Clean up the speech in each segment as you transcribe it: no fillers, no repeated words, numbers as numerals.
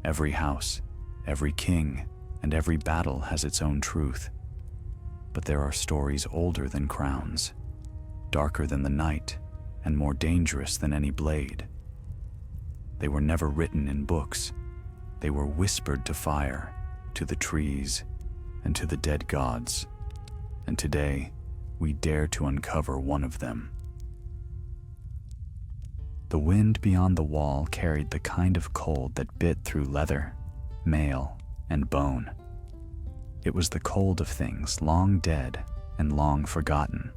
Every house, every king, and every battle has its own truth. But there are stories older than crowns, darker than the night, and more dangerous than any blade. They were never written in books. They were whispered to fire, to the trees, and to the dead gods. And today, we dare to uncover one of them. The wind beyond the wall carried the kind of cold that bit through leather, mail, and bone. It was the cold of things long dead and long forgotten.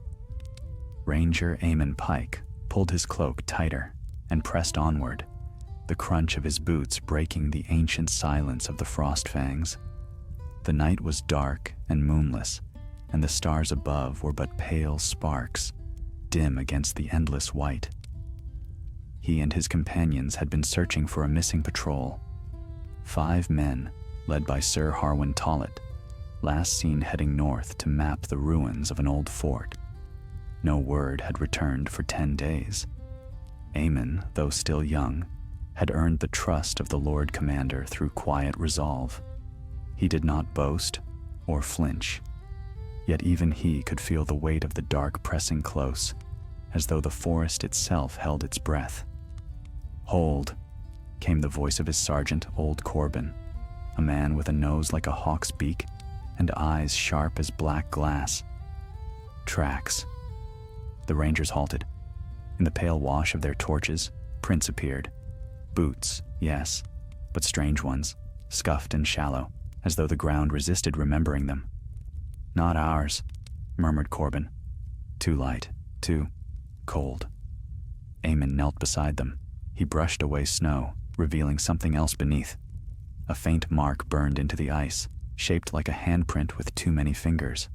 Ranger Aemon Pike pulled his cloak tighter and pressed onward, the crunch of his boots breaking the ancient silence of the frost fangs. The night was dark and moonless, and the stars above were but pale sparks, dim against the endless white. He and his companions had been searching for a missing patrol. 5 men, led by Sir Harwin Tollet, last seen heading north to map the ruins of an old fort. No word had returned for 10 days. Aemon, though still young, had earned the trust of the Lord Commander through quiet resolve. He did not boast or flinch, yet even he could feel the weight of the dark pressing close, as though the forest itself held its breath. "Hold," came the voice of his sergeant, old Corbin, a man with a nose like a hawk's beak and eyes sharp as black glass. Tracks. The rangers halted. In the pale wash of their torches, prints appeared. Boots, yes, but strange ones, scuffed and shallow, as though the ground resisted remembering them. "Not ours," murmured Corbin. "Too light, too cold." Aemon knelt beside them. He brushed away snow, revealing something else beneath. A faint mark burned into the ice, shaped like a handprint with too many fingers.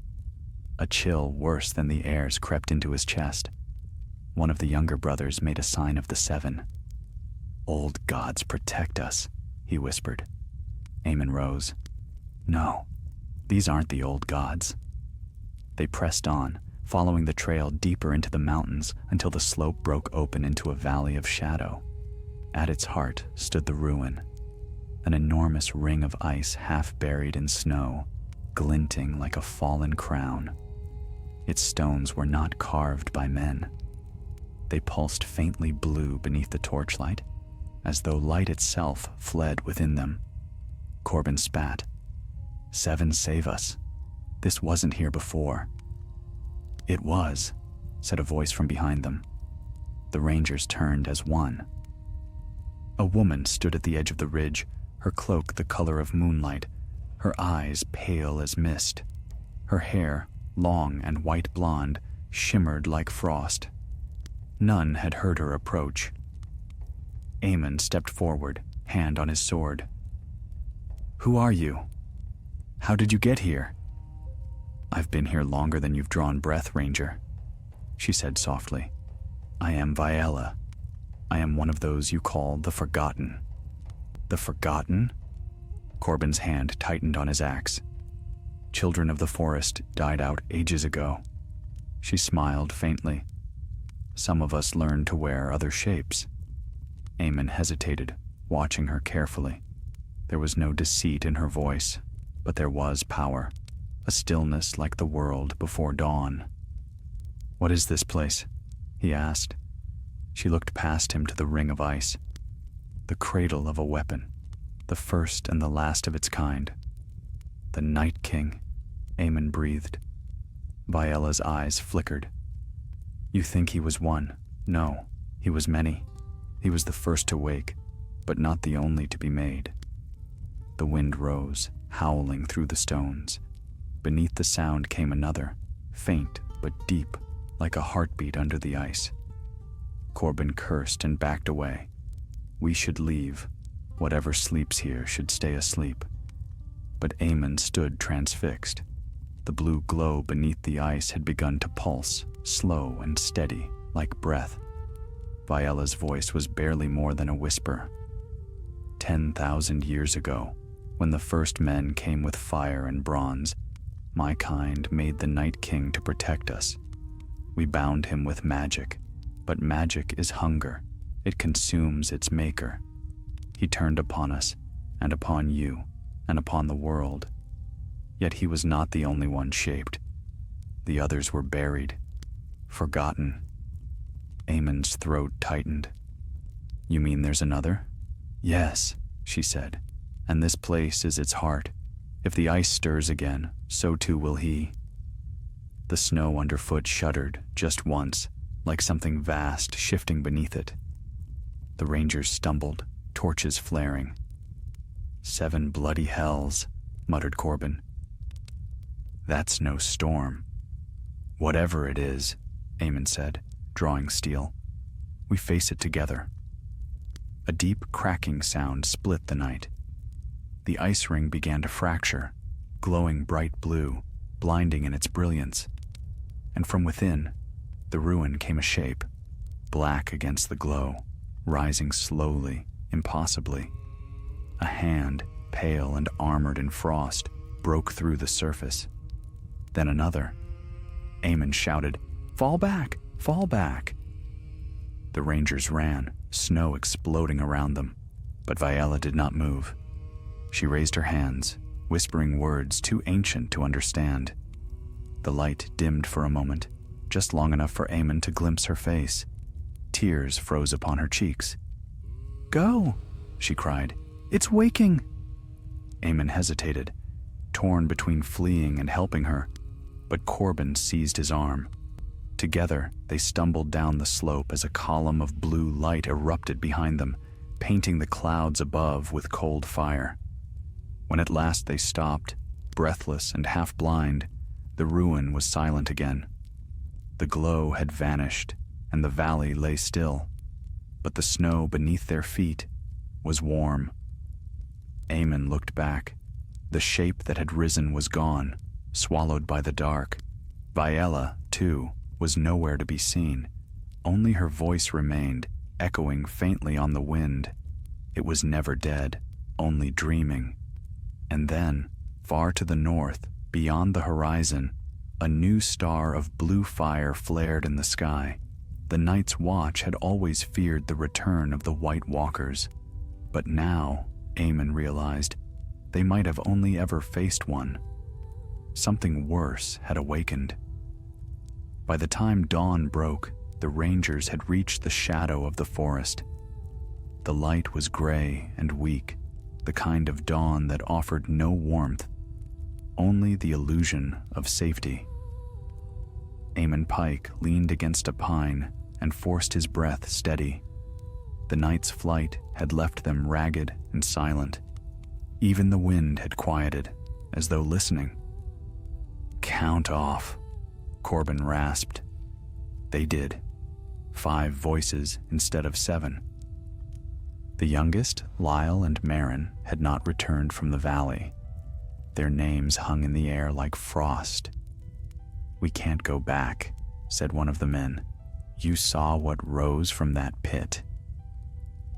A chill worse than the air's crept into his chest. One of the younger brothers made a sign of the 7. "Old gods protect us," he whispered. Aemon rose. "No, these aren't the old gods." They pressed on, following the trail deeper into the mountains until the slope broke open into a valley of shadow. At its heart stood the ruin, an enormous ring of ice half buried in snow, glinting like a fallen crown. Its stones were not carved by men. They pulsed faintly blue beneath the torchlight, as though light itself fled within them. Corbin spat. "7 save us. This wasn't here before." "It was," said a voice from behind them. The rangers turned as one. A woman stood at the edge of the ridge, her cloak the color of moonlight, her eyes pale as mist. Her hair, long and white blonde, shimmered like frost. None had heard her approach. Aemon stepped forward, hand on his sword. "Who are you? How did you get here?" "I've been here longer than you've drawn breath, Ranger," she said softly. "I am Viella. I am one of those you call the Forgotten." "The Forgotten?" Corbin's hand tightened on his axe. "Children of the forest died out ages ago." She smiled faintly. "Some of us learned to wear other shapes." Aemon hesitated, watching her carefully. There was no deceit in her voice, but there was power, a stillness like the world before dawn. "What is this place?" he asked. She looked past him to the ring of ice. "The cradle of a weapon, the first and the last of its kind." "The Night King," Aemon breathed. Viella's eyes flickered. "You think he was one? No, he was many. He was the first to wake, but not the only to be made." The wind rose, howling through the stones. Beneath the sound came another, faint but deep, like a heartbeat under the ice. Corbin cursed and backed away. We should leave. Whatever sleeps here should stay asleep. But Aemon stood transfixed. The blue glow beneath the ice had begun to pulse, slow and steady, like breath. Viella's voice was barely more than a whisper. 10,000 years ago, when the first men came with fire and bronze, my kind made the Night King to protect us. We bound him with magic, but magic is hunger. It consumes its maker. He turned upon us, and upon you, and upon the world. Yet he was not the only one shaped. The others were buried, forgotten. Aemon's throat tightened. You mean there's another? Yes, she said, and this place is its heart. If the ice stirs again, so too will he. The snow underfoot shuddered just once, like something vast shifting beneath it. The rangers stumbled, torches flaring. 7 bloody hells, muttered Corbin. That's no storm. Whatever it is, Aemon said, drawing steel. We face it together. A deep cracking sound split the night. The ice ring began to fracture, glowing bright blue, blinding in its brilliance. And from within, the ruin came a shape, black against the glow, rising slowly, impossibly. A hand, pale and armored in frost, broke through the surface. Then another. Aemon shouted, "Fall back! Fall back!" The rangers ran, snow exploding around them, but Viella did not move. She raised her hands, whispering words too ancient to understand. The light dimmed for a moment, just long enough for Aemon to glimpse her face. Tears froze upon her cheeks. "Go!" she cried. "It's waking!" Aemon hesitated, torn between fleeing and helping her, but Corbin seized his arm. Together, they stumbled down the slope as a column of blue light erupted behind them, painting the clouds above with cold fire. When at last they stopped, breathless and half-blind, the ruin was silent again. The glow had vanished, and the valley lay still, but the snow beneath their feet was warm. Aemon looked back. The shape that had risen was gone, swallowed by the dark. Viella, too, was nowhere to be seen. Only her voice remained, echoing faintly on the wind. It was never dead, only dreaming. And then, far to the north, beyond the horizon, a new star of blue fire flared in the sky. The Night's Watch had always feared the return of the White Walkers, but now, Aemon realized, they might have only ever faced one. Something worse had awakened. By the time dawn broke, the rangers had reached the shadow of the forest. The light was gray and weak, the kind of dawn that offered no warmth, only the illusion of safety. Aemon Pike leaned against a pine and forced his breath steady. The night's flight had left them ragged and silent. Even the wind had quieted, as though listening. "Count off," Corbin rasped. They did. 5 voices instead of 7. The youngest, Lyle and Marin, had not returned from the valley. Their names hung in the air like frost. "We can't go back," said one of the men. "You saw what rose from that pit."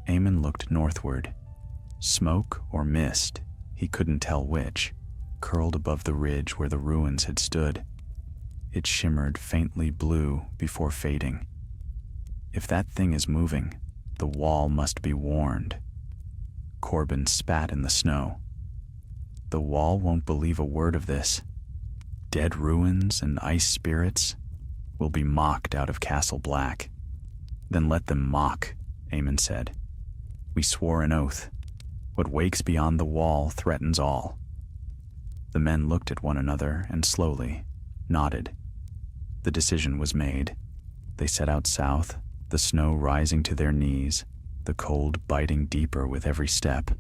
Aemon looked northward. Smoke or mist, he couldn't tell which, curled above the ridge where the ruins had stood. It shimmered faintly blue before fading. If that thing is moving, the wall must be warned. Corbin spat in the snow. The wall won't believe a word of this. Dead ruins and ice spirits will be mocked out of Castle Black. Then let them mock, Aemon said. We swore an oath. What wakes beyond the wall threatens all. The men looked at one another and slowly nodded. The decision was made. They set out south, the snow rising to their knees, the cold biting deeper with every step.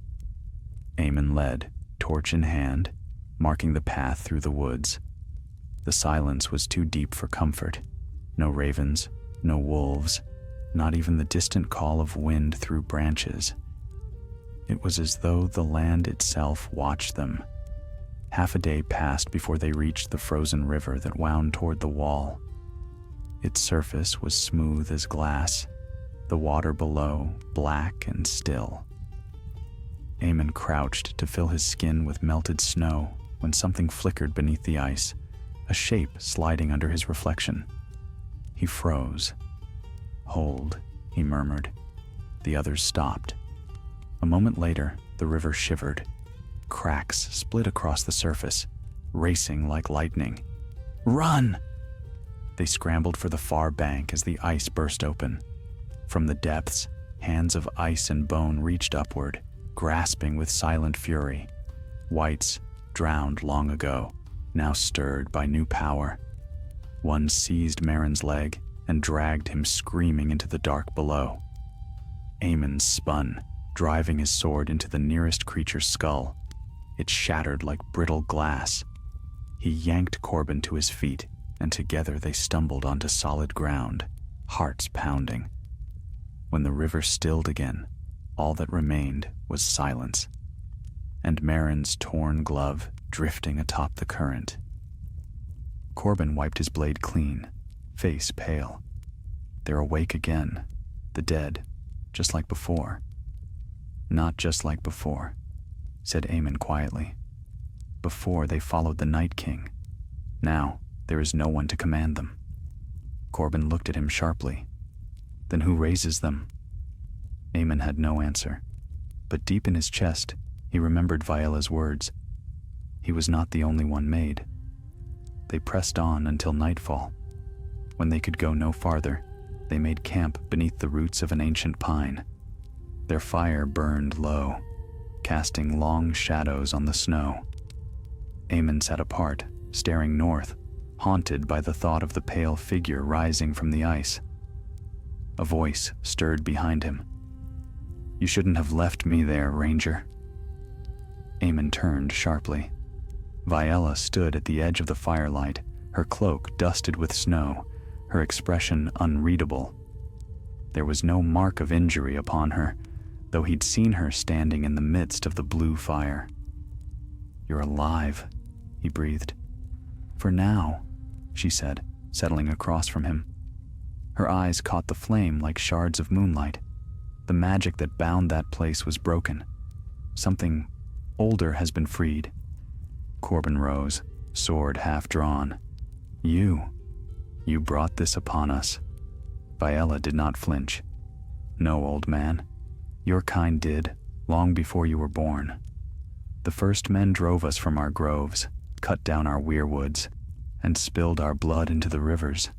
Aemon led, torch in hand, marking the path through the woods. The silence was too deep for comfort. No ravens, no wolves, not even the distant call of wind through branches. It was as though the land itself watched them. Half a day passed before they reached the frozen river that wound toward the wall. Its surface was smooth as glass, the water below black and still. Aemon crouched to fill his skin with melted snow when something flickered beneath the ice, a shape sliding under his reflection. He froze. "Hold," he murmured. The others stopped. A moment later, The river shivered. Cracks split across the surface, racing like lightning. "Run!" They scrambled for the far bank as the ice burst open. From the depths, hands of ice and bone reached upward, grasping with silent fury. Whites, drowned long ago, now stirred by new power. One seized Merrin's leg and dragged him screaming into the dark below. Aemon spun, driving his sword into the nearest creature's skull. It shattered like brittle glass. He yanked Corbin to his feet, and together they stumbled onto solid ground, hearts pounding. When the river stilled again, all that remained was silence, and Merrin's torn glove drifting atop the current. Corbin wiped his blade clean, face pale. They're awake again, the dead, just like before. Not just like before, said Aemon quietly. Before they followed the Night King. Now there is no one to command them. Corbin looked at him sharply. Then who raises them? Aemon had no answer, but deep in his chest, he remembered Viola's words. He was not the only one made. They pressed on until nightfall. When they could go no farther, they made camp beneath the roots of an ancient pine. Their fire burned low, casting long shadows on the snow. Aemon sat apart, staring north, haunted by the thought of the pale figure rising from the ice. A voice stirred behind him. "You shouldn't have left me there, Ranger." Aemon turned sharply. Viola stood at the edge of the firelight, her cloak dusted with snow, her expression unreadable. There was no mark of injury upon her, though he'd seen her standing in the midst of the blue fire. "You're alive," he breathed. "For now," she said, settling across from him. Her eyes caught the flame like shards of moonlight. The magic that bound that place was broken. Something older has been freed. Corbin rose, sword half drawn. You brought this upon us." Viola did not flinch. "No, old man. Your kind did, long before you were born. The first men drove us from our groves, cut down our weirwoods, and spilled our blood into the rivers.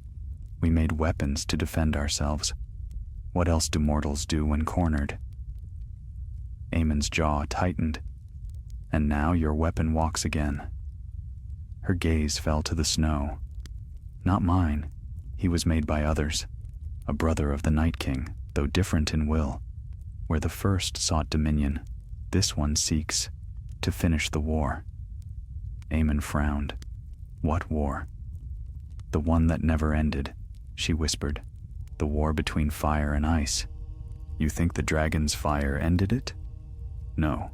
We made weapons to defend ourselves. What else do mortals do when cornered?" Aemon's jaw tightened. "And now your weapon walks again." Her gaze fell to the snow. "Not mine. He was made by others. A brother of the Night King, though different in will. Where the first sought dominion, this one seeks to finish the war." Aemon frowned. "What war?" "The one that never ended," she whispered. "The war between fire and ice. You think the dragon's fire ended it? No.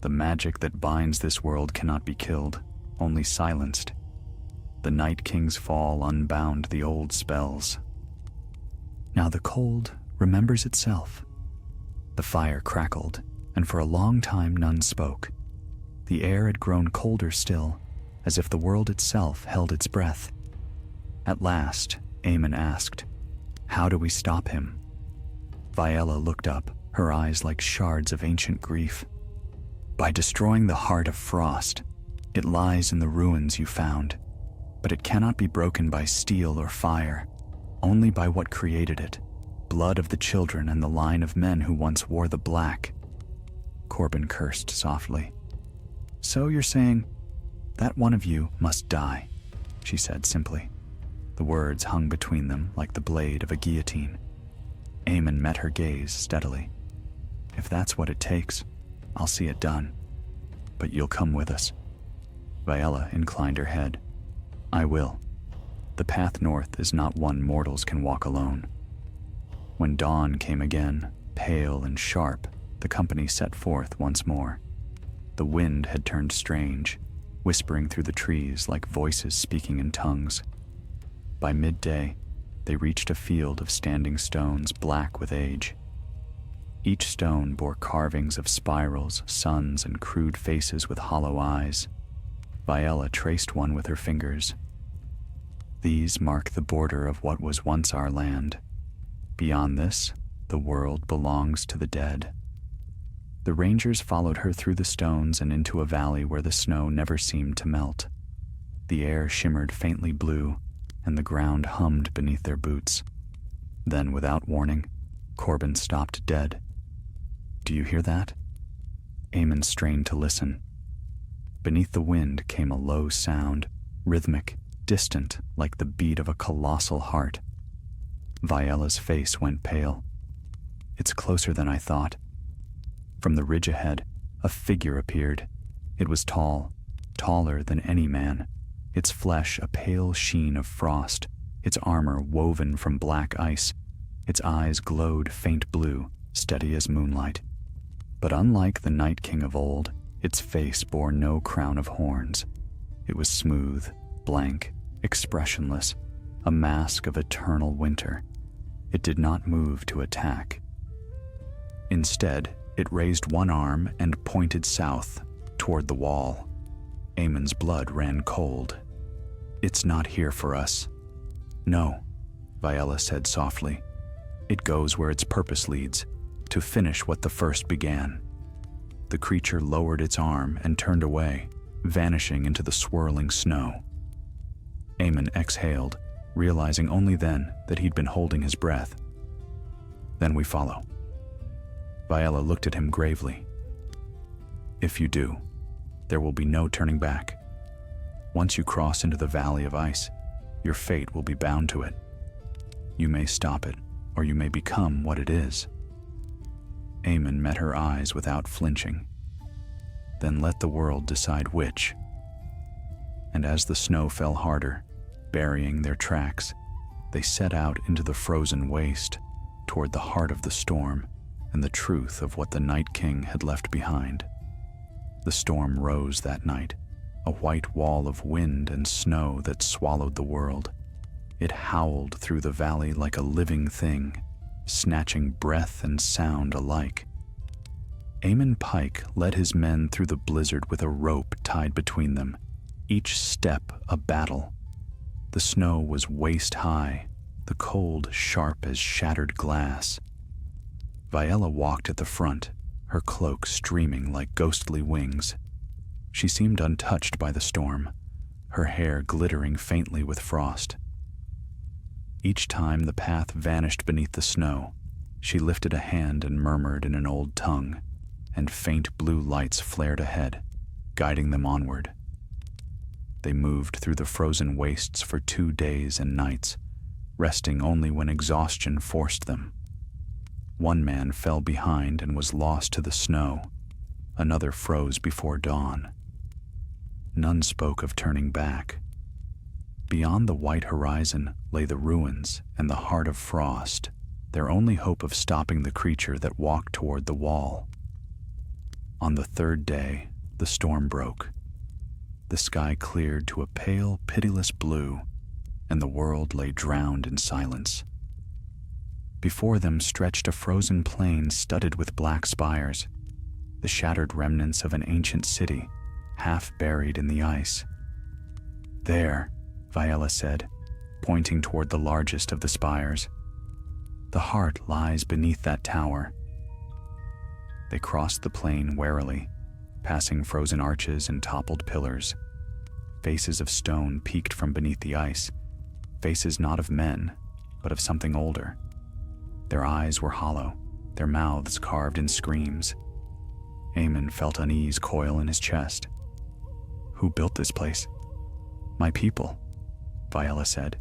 The magic that binds this world cannot be killed, only silenced. The Night King's fall unbound the old spells. Now the cold remembers itself." The fire crackled, and for a long time none spoke. The air had grown colder still, as if the world itself held its breath. At last, Aemon asked, "How do we stop him?" Viola looked up, her eyes like shards of ancient grief. "By destroying the heart of frost. It lies in the ruins you found, but it cannot be broken by steel or fire, only by what created it, blood of the children and the line of men who once wore the black." Corbin cursed softly. "So you're saying, that one of you must die," she said simply. The words hung between them like the blade of a guillotine. Aemon met her gaze steadily. "If that's what it takes, I'll see it done. But you'll come with us." Viola inclined her head. "I will. The path north is not one mortals can walk alone." When dawn came again, pale and sharp, the company set forth once more. The wind had turned strange, whispering through the trees like voices speaking in tongues. By midday, they reached a field of standing stones black with age. Each stone bore carvings of spirals, suns, and crude faces with hollow eyes. Viola traced one with her fingers. "These mark the border of what was once our land. Beyond this, the world belongs to the dead." The rangers followed her through the stones and into a valley where the snow never seemed to melt. The air shimmered faintly blue, and the ground hummed beneath their boots. Then, without warning, Corbin stopped dead. "Do you hear that?" Aemon strained to listen. Beneath the wind came a low sound, rhythmic, distant, like the beat of a colossal heart. Viola's face went pale. "It's closer than I thought." From the ridge ahead, a figure appeared. It was tall, taller than any man, its flesh a pale sheen of frost, its armor woven from black ice. Its eyes glowed faint blue, steady as moonlight. But unlike the Night King of old, its face bore no crown of horns. It was smooth, blank, expressionless, a mask of eternal winter. It did not move to attack. Instead, it raised one arm and pointed south, toward the wall. Aemon's blood ran cold. "It's not here for us." "No," Viola said softly. "It goes where its purpose leads, to finish what the first began." The creature lowered its arm and turned away, vanishing into the swirling snow. Aemon exhaled, realizing only then that he'd been holding his breath. "Then we follow." Viola looked at him gravely. "If you do, there will be no turning back. Once you cross into the valley of ice, your fate will be bound to it. You may stop it, or you may become what it is." Aemon met her eyes without flinching. "Then let the world decide which." And as the snow fell harder, burying their tracks, they set out into the frozen waste, toward the heart of the storm and the truth of what the Night King had left behind. The storm rose that night, a white wall of wind and snow that swallowed the world. It howled through the valley like a living thing, snatching breath and sound alike. Aemon Pike led his men through the blizzard with a rope tied between them, each step a battle. The snow was waist-high, the cold sharp as shattered glass. Viola walked at the front, her cloak streaming like ghostly wings. She seemed untouched by the storm, her hair glittering faintly with frost. Each time the path vanished beneath the snow, she lifted a hand and murmured in an old tongue, and faint blue lights flared ahead, guiding them onward. They moved through the frozen wastes for 2 days and nights, resting only when exhaustion forced them. One man fell behind and was lost to the snow. Another froze before dawn. None spoke of turning back. Beyond the white horizon lay the ruins and the heart of frost, their only hope of stopping the creature that walked toward the wall. On the 3rd day, the storm broke. The sky cleared to a pale, pitiless blue, and the world lay drowned in silence. Before them stretched a frozen plain studded with black spires, the shattered remnants of an ancient city, half buried in the ice. "There," Viola said, pointing toward the largest of the spires. "The heart lies beneath that tower." They crossed the plain warily, passing frozen arches and toppled pillars. Faces of stone peeked from beneath the ice, faces not of men, but of something older. Their eyes were hollow, their mouths carved in screams. Aemon felt unease coil in his chest. "Who built this place?" "My people," Viola said.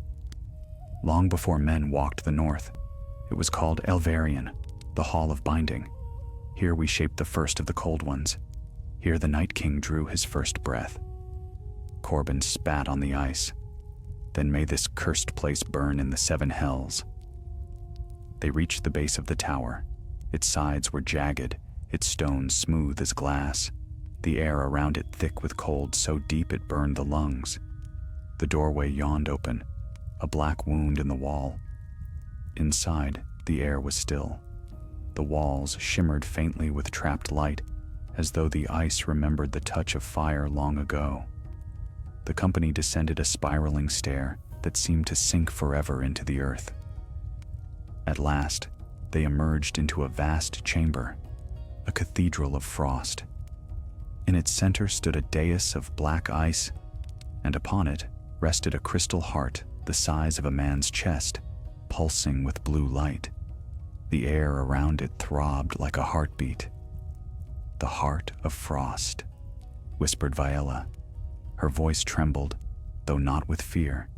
"Long before men walked the north, it was called Elvarian, the Hall of Binding. Here we shaped the first of the Cold Ones. Here the Night King drew his first breath." Corbin spat on the ice. "Then may this cursed place burn in the 7 hells." They reached the base of the tower. Its sides were jagged, its stones smooth as glass, the air around it thick with cold so deep it burned the lungs. The doorway yawned open, a black wound in the wall. Inside, the air was still. The walls shimmered faintly with trapped light, as though the ice remembered the touch of fire long ago. The company descended a spiraling stair that seemed to sink forever into the earth. At last, they emerged into a vast chamber. a cathedral of frost. In its center stood a dais of black ice, and upon it rested a crystal heart the size of a man's chest, pulsing with blue light. The air around it throbbed like a heartbeat. "The heart of frost," whispered Viella. Her voice trembled, though not with fear.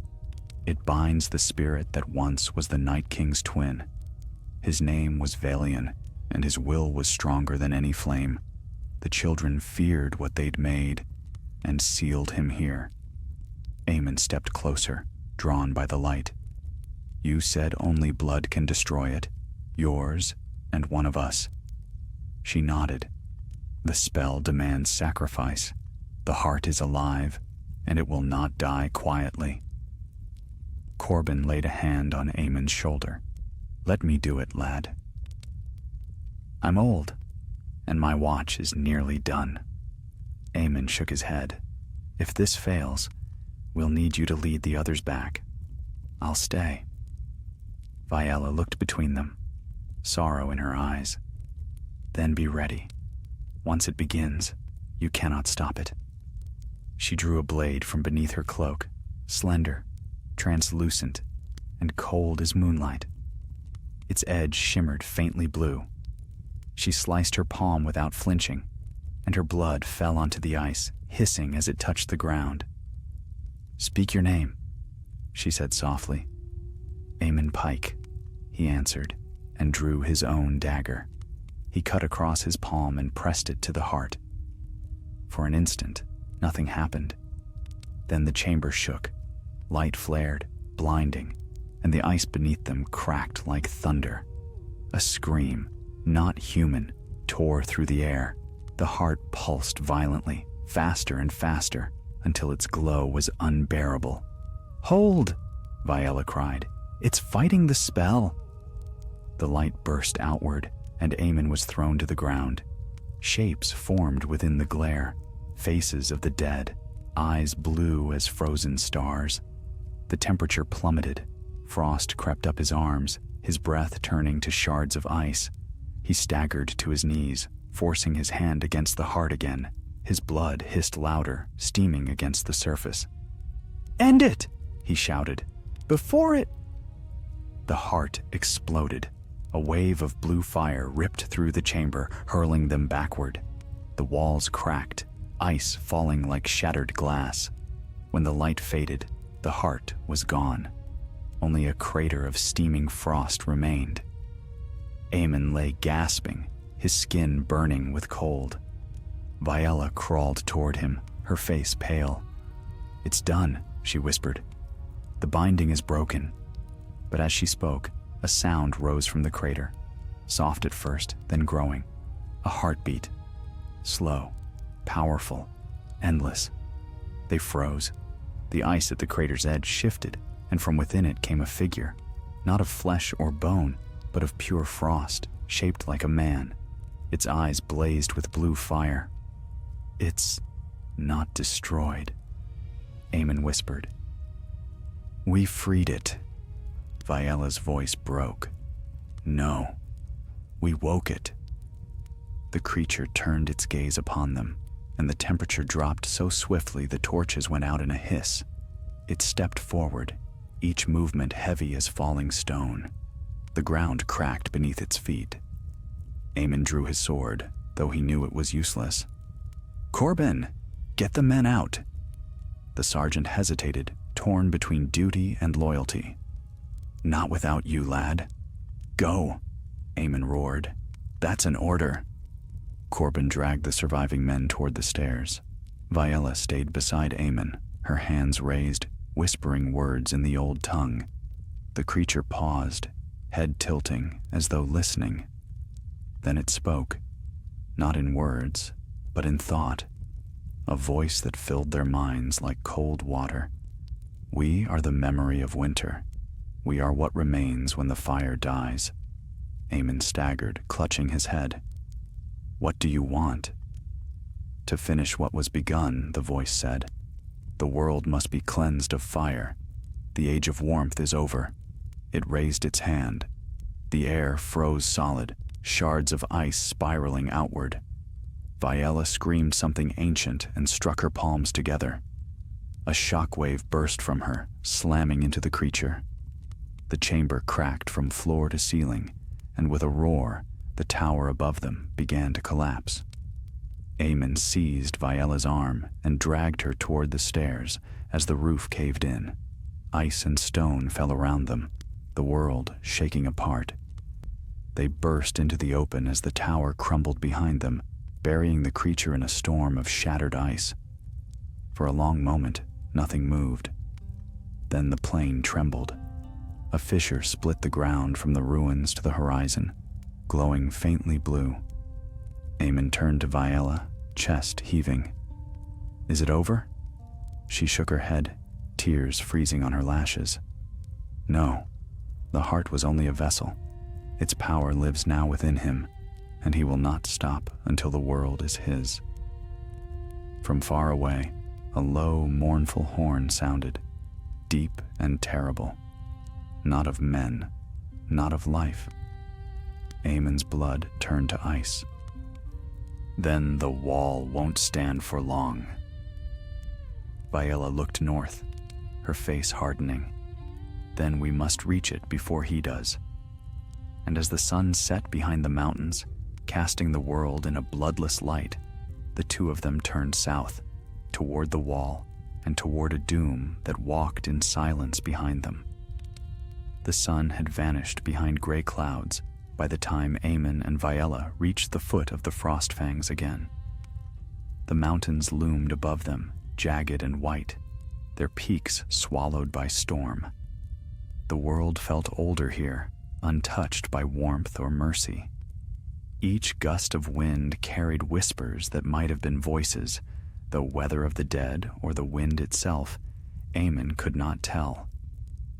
"It binds the spirit that once was the Night King's twin. His name was Valian, and his will was stronger than any flame. The children feared what they'd made, and sealed him here." Aemon stepped closer, drawn by the light. "You said only blood can destroy it. Yours and one of us." She nodded. "The spell demands sacrifice. The heart is alive, and it will not die quietly." Corbin laid a hand on Aemon's shoulder. "Let me do it, lad. I'm old, and my watch is nearly done." Aemon shook his head. "If this fails, we'll need you to lead the others back. I'll stay." Viella looked between them, sorrow in her eyes. "Then be ready. Once it begins, you cannot stop it." She drew a blade from beneath her cloak, slender, translucent, and cold as moonlight. Its edge shimmered faintly blue. She sliced her palm without flinching, and her blood fell onto the ice, hissing as it touched the ground. "Speak your name," she said softly. "Aemon Pike," he answered, and drew his own dagger. He cut across his palm and pressed it to the heart. For an instant, nothing happened. Then the chamber shook. Light flared, blinding, and the ice beneath them cracked like thunder. A scream, not human, tore through the air. The heart pulsed violently, faster and faster, until its glow was unbearable. "Hold!" Viella cried. "It's fighting the spell!" The light burst outward, and Aemon was thrown to the ground. Shapes formed within the glare, faces of the dead, eyes blue as frozen stars. The temperature plummeted. Frost crept up his arms, his breath turning to shards of ice. He staggered to his knees, forcing his hand against the heart again. His blood hissed louder, steaming against the surface. "End it!" he shouted. "Before it—" The heart exploded. A wave of blue fire ripped through the chamber, hurling them backward. The walls cracked, ice falling like shattered glass. When the light faded, the heart was gone. Only a crater of steaming frost remained. Aemon lay gasping, his skin burning with cold. Viella crawled toward him, her face pale. "It's done," she whispered. "The binding is broken." But as she spoke, a sound rose from the crater, soft at first, then growing. A heartbeat. Slow, powerful, endless. They froze. The ice at the crater's edge shifted, and from within it came a figure, not of flesh or bone, but of pure frost, shaped like a man. Its eyes blazed with blue fire. "It's not destroyed," Aemon whispered. "We freed it." Viella's voice broke. "No, we woke it." The creature turned its gaze upon them, and the temperature dropped so swiftly the torches went out in a hiss. It stepped forward, each movement heavy as falling stone. The ground cracked beneath its feet. Aemon drew his sword, though he knew it was useless. "Corbin, get the men out." The sergeant hesitated, torn between duty and loyalty. "Not without you, lad." "Go," Aemon roared. "That's an order." Corbin dragged the surviving men toward the stairs. Viella stayed beside Aemon, her hands raised, whispering words in the old tongue. The creature paused, head tilting as though listening. Then it spoke, not in words, but in thought, a voice that filled their minds like cold water. "We are the memory of winter. We are what remains when the fire dies." Aemon staggered, clutching his head. "What do you want?" "To finish what was begun," the voice said. "The world must be cleansed of fire. The age of warmth is over." It raised its hand. The air froze solid, shards of ice spiraling outward. Viella screamed something ancient and struck her palms together. A shockwave burst from her, slamming into the creature. The chamber cracked from floor to ceiling, and with a roar, the tower above them began to collapse. Aemon seized Viella's arm and dragged her toward the stairs as the roof caved in. Ice and stone fell around them, the world shaking apart. They burst into the open as the tower crumbled behind them, burying the creature in a storm of shattered ice. For a long moment, nothing moved. Then the plain trembled. A fissure split the ground from the ruins to the horizon, glowing faintly blue. Aemon turned to Viella, chest heaving. "Is it over?" She shook her head, tears freezing on her lashes. "No, the heart was only a vessel. Its power lives now within him, and he will not stop until the world is his." From far away, a low, mournful horn sounded, deep and terrible. Not of men, not of life. Aemon's blood turned to ice. "Then the wall won't stand for long." Viella looked north, her face hardening. "Then we must reach it before he does." And as the sun set behind the mountains, casting the world in a bloodless light, the two of them turned south, toward the wall and toward a doom that walked in silence behind them. The sun had vanished behind gray clouds by the time Aemon and Viella reached the foot of the Frostfangs again. The mountains loomed above them, jagged and white, their peaks swallowed by storm. The world felt older here, untouched by warmth or mercy. Each gust of wind carried whispers that might have been voices, though whether of the dead or the wind itself, Aemon could not tell.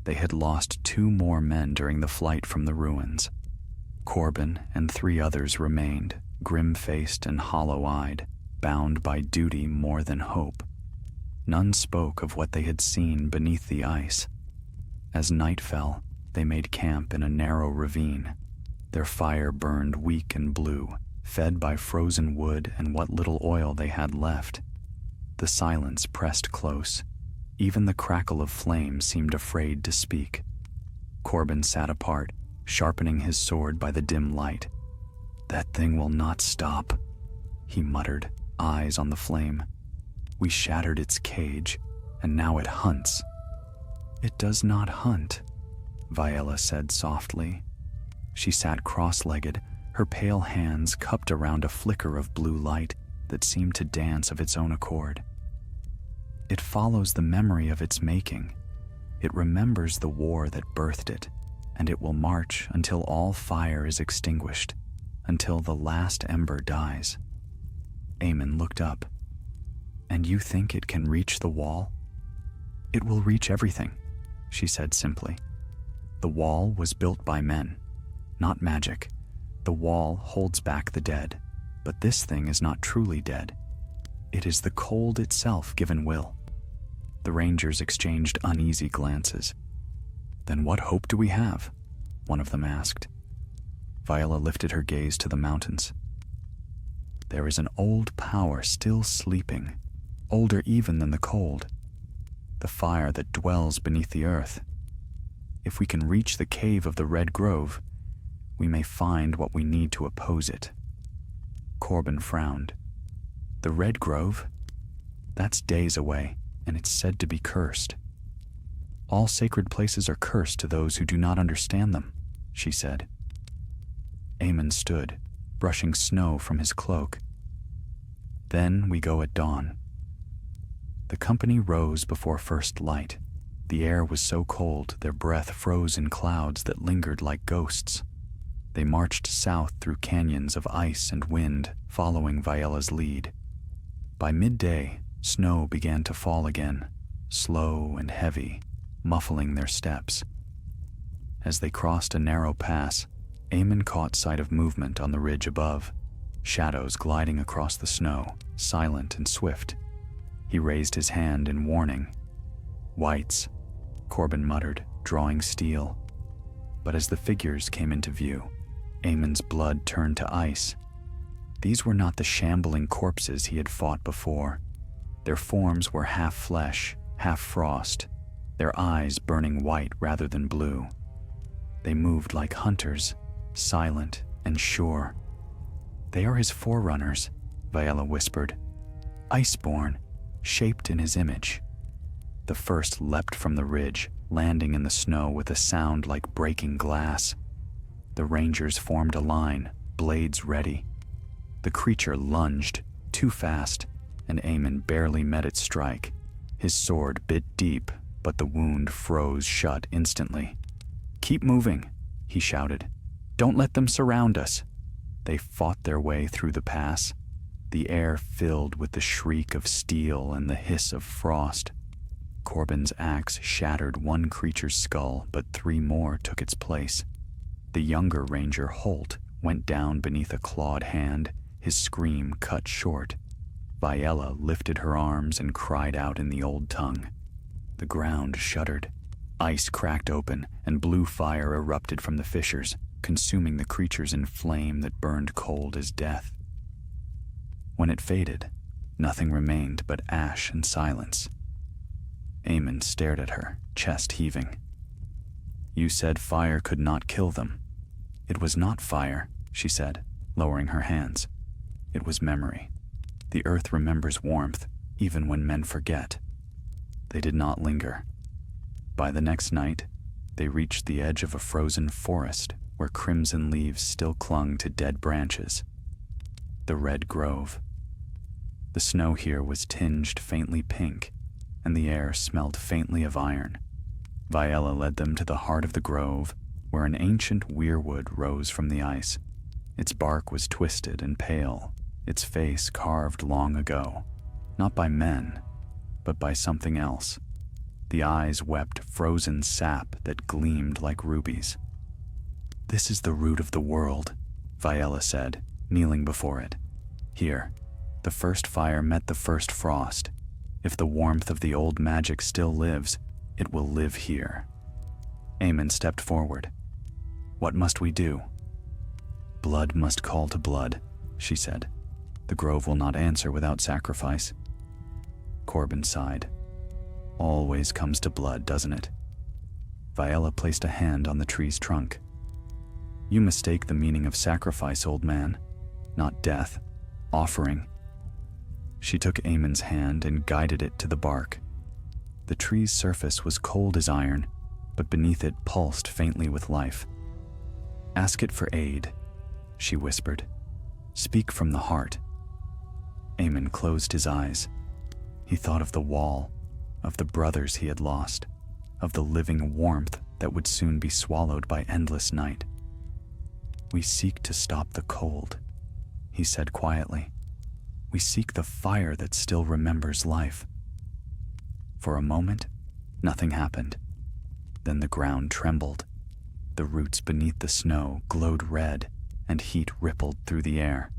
They had lost 2 more men during the flight from the ruins. Corbin and 3 others remained, grim-faced and hollow-eyed, bound by duty more than hope. None spoke of what they had seen beneath the ice. As night fell, they made camp in a narrow ravine. Their fire burned weak and blue, fed by frozen wood and what little oil they had left. The silence pressed close. Even the crackle of flame seemed afraid to speak. Corbin sat apart, sharpening his sword by the dim light. "That thing will not stop," he muttered, eyes on the flame. "We shattered its cage, and now it hunts." "It does not hunt," Viella said softly. She sat cross-legged, her pale hands cupped around a flicker of blue light that seemed to dance of its own accord. "It follows the memory of its making. It remembers the war that birthed it, and it will march until all fire is extinguished, until the last ember dies." Aemon looked up. "And you think it can reach the wall?" "It will reach everything," she said simply. "The wall was built by men, not magic. The wall holds back the dead, but this thing is not truly dead. It is the cold itself given will." The Rangers exchanged uneasy glances. "Then what hope do we have?" one of them asked. Viella lifted her gaze to the mountains. "There is an old power still sleeping, older even than the cold. The fire that dwells beneath the earth. If we can reach the cave of the Red Grove, we may find what we need to oppose it." Corbin frowned. "The Red Grove? That's days away, and it's said to be cursed." "All sacred places are cursed to those who do not understand them," she said. Aemon stood, brushing snow from his cloak. "Then we go at dawn." The company rose before first light. The air was so cold their breath froze in clouds that lingered like ghosts. They marched south through canyons of ice and wind, following Viella's lead. By midday, snow began to fall again, slow and heavy, muffling their steps. As they crossed a narrow pass, Aemon caught sight of movement on the ridge above, shadows gliding across the snow, silent and swift. He raised his hand in warning. "Whites," Corbin muttered, drawing steel. But as the figures came into view, Aemon's blood turned to ice. These were not the shambling corpses he had fought before. Their forms were half flesh, half frost, their eyes burning white rather than blue. They moved like hunters, silent and sure. "They are his forerunners," Viella whispered. "Iceborn, shaped in his image." The first leapt from the ridge, landing in the snow with a sound like breaking glass. The rangers formed a line, blades ready. The creature lunged, too fast, and Aemon barely met its strike. His sword bit deep, but the wound froze shut instantly. "Keep moving," he shouted. "Don't let them surround us." They fought their way through the pass, the air filled with the shriek of steel and the hiss of frost. Corbin's axe shattered one creature's skull, but 3 more took its place. The younger ranger, Holt, went down beneath a clawed hand, his scream cut short. Viella lifted her arms and cried out in the old tongue. The ground shuddered. Ice cracked open, and blue fire erupted from the fissures, consuming the creatures in flame that burned cold as death. When it faded, nothing remained but ash and silence. Aemon stared at her, chest heaving. "You said fire could not kill them." "It was not fire," she said, lowering her hands. "It was memory. The earth remembers warmth, even when men forget." They did not linger. By the next night, they reached the edge of a frozen forest where crimson leaves still clung to dead branches. The Red Grove. The snow here was tinged faintly pink, and the air smelled faintly of iron. Viella led them to the heart of the grove, where an ancient weirwood rose from the ice. Its bark was twisted and pale, its face carved long ago, not by men, but by something else. The eyes wept frozen sap that gleamed like rubies. "This is the root of the world," Viella said, kneeling before it. "Here, the first fire met the first frost. If the warmth of the old magic still lives, it will live here." Aemon stepped forward. "What must we do?" "Blood must call to blood," she said. "The grove will not answer without sacrifice." Corbin sighed. "Always comes to blood, doesn't it?" Viella placed a hand on the tree's trunk. "You mistake the meaning of sacrifice, old man. Not death. Offering." She took Aemon's hand and guided it to the bark. The tree's surface was cold as iron, but beneath it pulsed faintly with life. "Ask it for aid," she whispered. "Speak from the heart." Aemon closed his eyes. He thought of the wall, of the brothers he had lost, of the living warmth that would soon be swallowed by endless night. "We seek to stop the cold," he said quietly. "We seek the fire that still remembers life." For a moment, nothing happened. Then the ground trembled. The roots beneath the snow glowed red, and heat rippled through the air.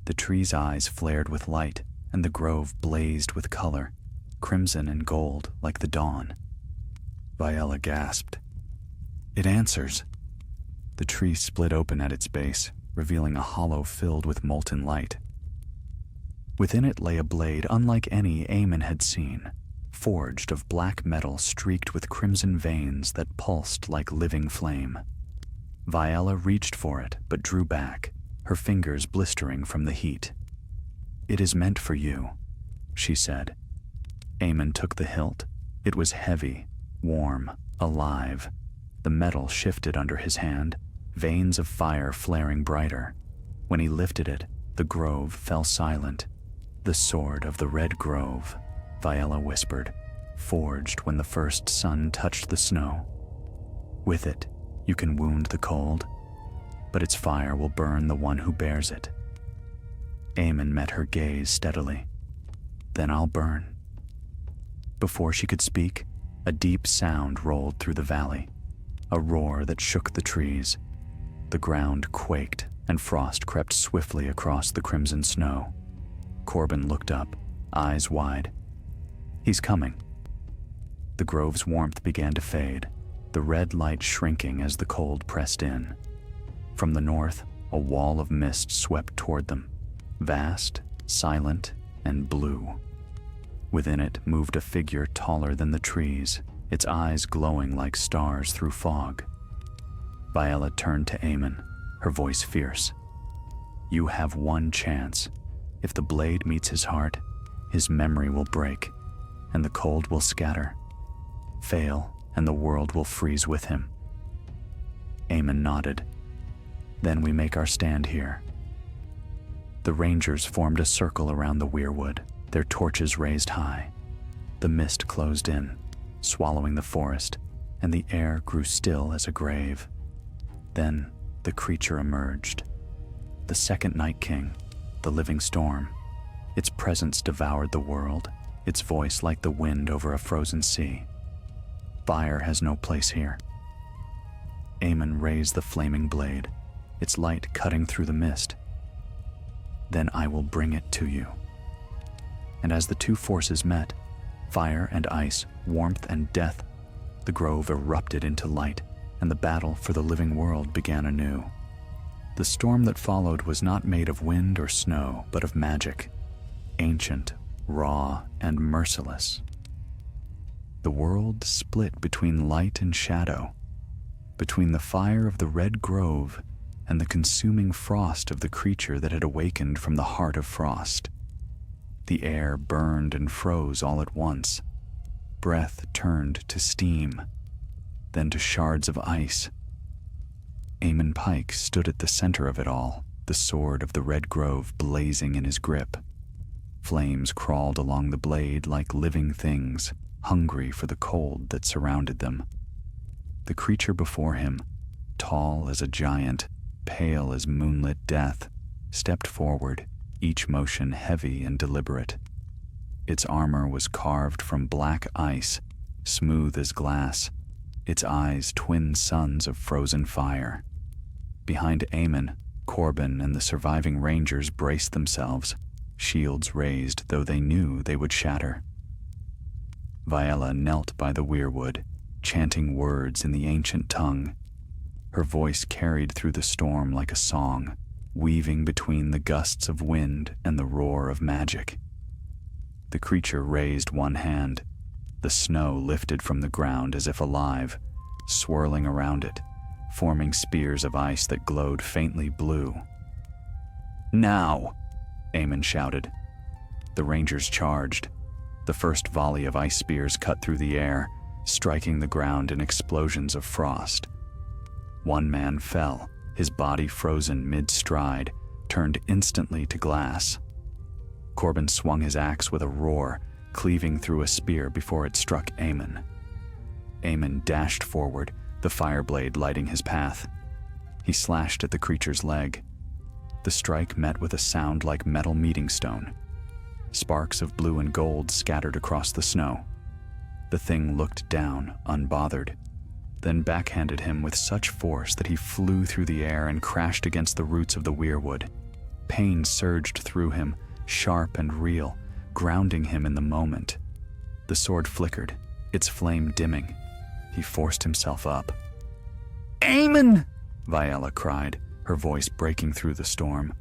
The tree's eyes flared with light, and the grove blazed with color, crimson and gold like the dawn. Viella gasped. "It answers." The tree split open at its base, revealing a hollow filled with molten light. Within it lay a blade unlike any Aemon had seen, forged of black metal streaked with crimson veins that pulsed like living flame. Viella reached for it, but drew back, her fingers blistering from the heat. "It is meant for you," she said. Aemon took the hilt. It was heavy, warm, alive. The metal shifted under his hand, veins of fire flaring brighter. When he lifted it, the grove fell silent. "The sword of the Red Grove," Viella whispered, "forged when the first sun touched the snow. With it, you can wound the cold, but its fire will burn the one who bears it." Aemon met her gaze steadily. "Then I'll burn." Before she could speak, a deep sound rolled through the valley, a roar that shook the trees. The ground quaked, and frost crept swiftly across the crimson snow. Corbin looked up, eyes wide. "He's coming." The grove's warmth began to fade, the red light shrinking as the cold pressed in. From the north, a wall of mist swept toward them, vast, silent, and blue. Within it moved a figure taller than the trees, its eyes glowing like stars through fog. Viella turned to Aemon, her voice fierce. "You have one chance. If the blade meets his heart, his memory will break, and the cold will scatter. Fail, and the world will freeze with him." Aemon nodded. "Then we make our stand here." The rangers formed a circle around the weirwood, their torches raised high. The mist closed in, swallowing the forest, and the air grew still as a grave. Then the creature emerged. The second Night King, the living storm. Its presence devoured the world, its voice like the wind over a frozen sea. Fire has no place here. Aemon raised the flaming blade, its light cutting through the mist. "Then I will bring it to you." And as the two forces met, fire and ice, warmth and death, the grove erupted into light, and the battle for the living world began anew. The storm that followed was not made of wind or snow, but of magic, ancient, raw, and merciless. The world split between light and shadow, between the fire of the red grove and the consuming frost of the creature that had awakened from the heart of frost. The air burned and froze all at once. Breath turned to steam, then to shards of ice. Aemon Pike stood at the center of it all, the sword of the red grove blazing in his grip. Flames crawled along the blade like living things, hungry for the cold that surrounded them. The creature before him, tall as a giant, pale as moonlit death, stepped forward, each motion heavy and deliberate. Its armor was carved from black ice, smooth as glass, its eyes twin suns of frozen fire. Behind Aemon, Corbin and the surviving rangers braced themselves, shields raised though they knew they would shatter. Viella knelt by the weirwood, chanting words in the ancient tongue. Her voice carried through the storm like a song, weaving between the gusts of wind and the roar of magic. The creature raised one hand. The snow lifted from the ground as if alive, swirling around it, forming spears of ice that glowed faintly blue. "Now!" Aemon shouted. The rangers charged. The first volley of ice spears cut through the air, striking the ground in explosions of frost. One man fell, his body frozen mid-stride, turned instantly to glass. Corbin swung his axe with a roar, cleaving through a spear before it struck Aemon. Aemon dashed forward, the fire blade lighting his path. He slashed at the creature's leg. The strike met with a sound like metal meeting stone. Sparks of blue and gold scattered across the snow. The thing looked down, unbothered, then backhanded him with such force that he flew through the air and crashed against the roots of the weirwood. Pain surged through him, sharp and real, grounding him in the moment. The sword flickered, its flame dimming. He forced himself up. "Aemon!" Viella cried, her voice breaking through the storm.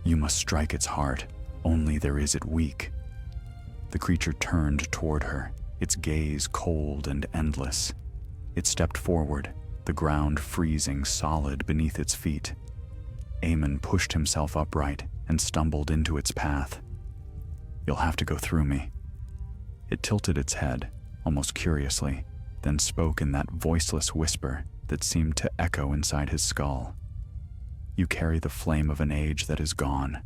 "You must strike its heart. Only there is it weak." The creature turned toward her, its gaze cold and endless. It stepped forward, the ground freezing solid beneath its feet. Aemon pushed himself upright and stumbled into its path. "You'll have to go through me." It tilted its head, almost curiously, then spoke in that voiceless whisper that seemed to echo inside his skull. "You carry the flame of an age that is gone.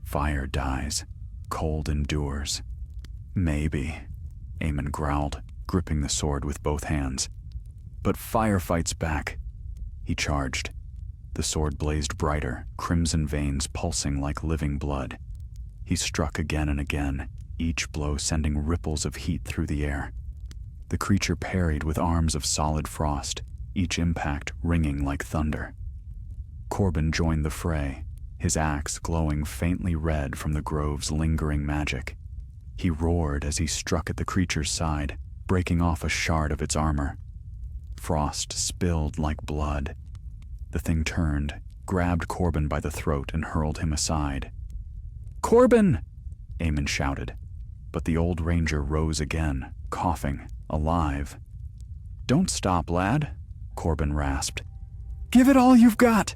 Fire dies, cold endures." "Maybe," Aemon growled, gripping the sword with both hands. "But fire fights back." He charged. The sword blazed brighter, crimson veins pulsing like living blood. He struck again and again, each blow sending ripples of heat through the air. The creature parried with arms of solid frost, each impact ringing like thunder. Corbin joined the fray, his axe glowing faintly red from the grove's lingering magic. He roared as he struck at the creature's side, breaking off a shard of its armor. Frost spilled like blood. The thing turned, grabbed Corbin by the throat, and hurled him aside. "Corbin!" Aemon shouted, but the old ranger rose again, coughing, alive. "Don't stop, lad," Corbin rasped. "Give it all you've got!"